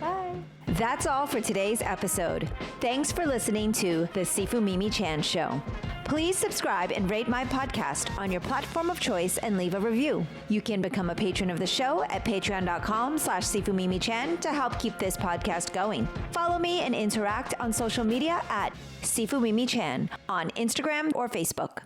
Speaker 1: Bye.
Speaker 3: That's all for today's episode. Thanks for listening to the Sifu Mimi Chan Show.
Speaker 1: Please subscribe and rate my podcast on your platform of choice and leave a review. You can become a patron of the show at patreon.com/Sifu Mimi Chan to help keep this podcast going. Follow me and interact on social media at Sifu Mimi Chan on Instagram or Facebook.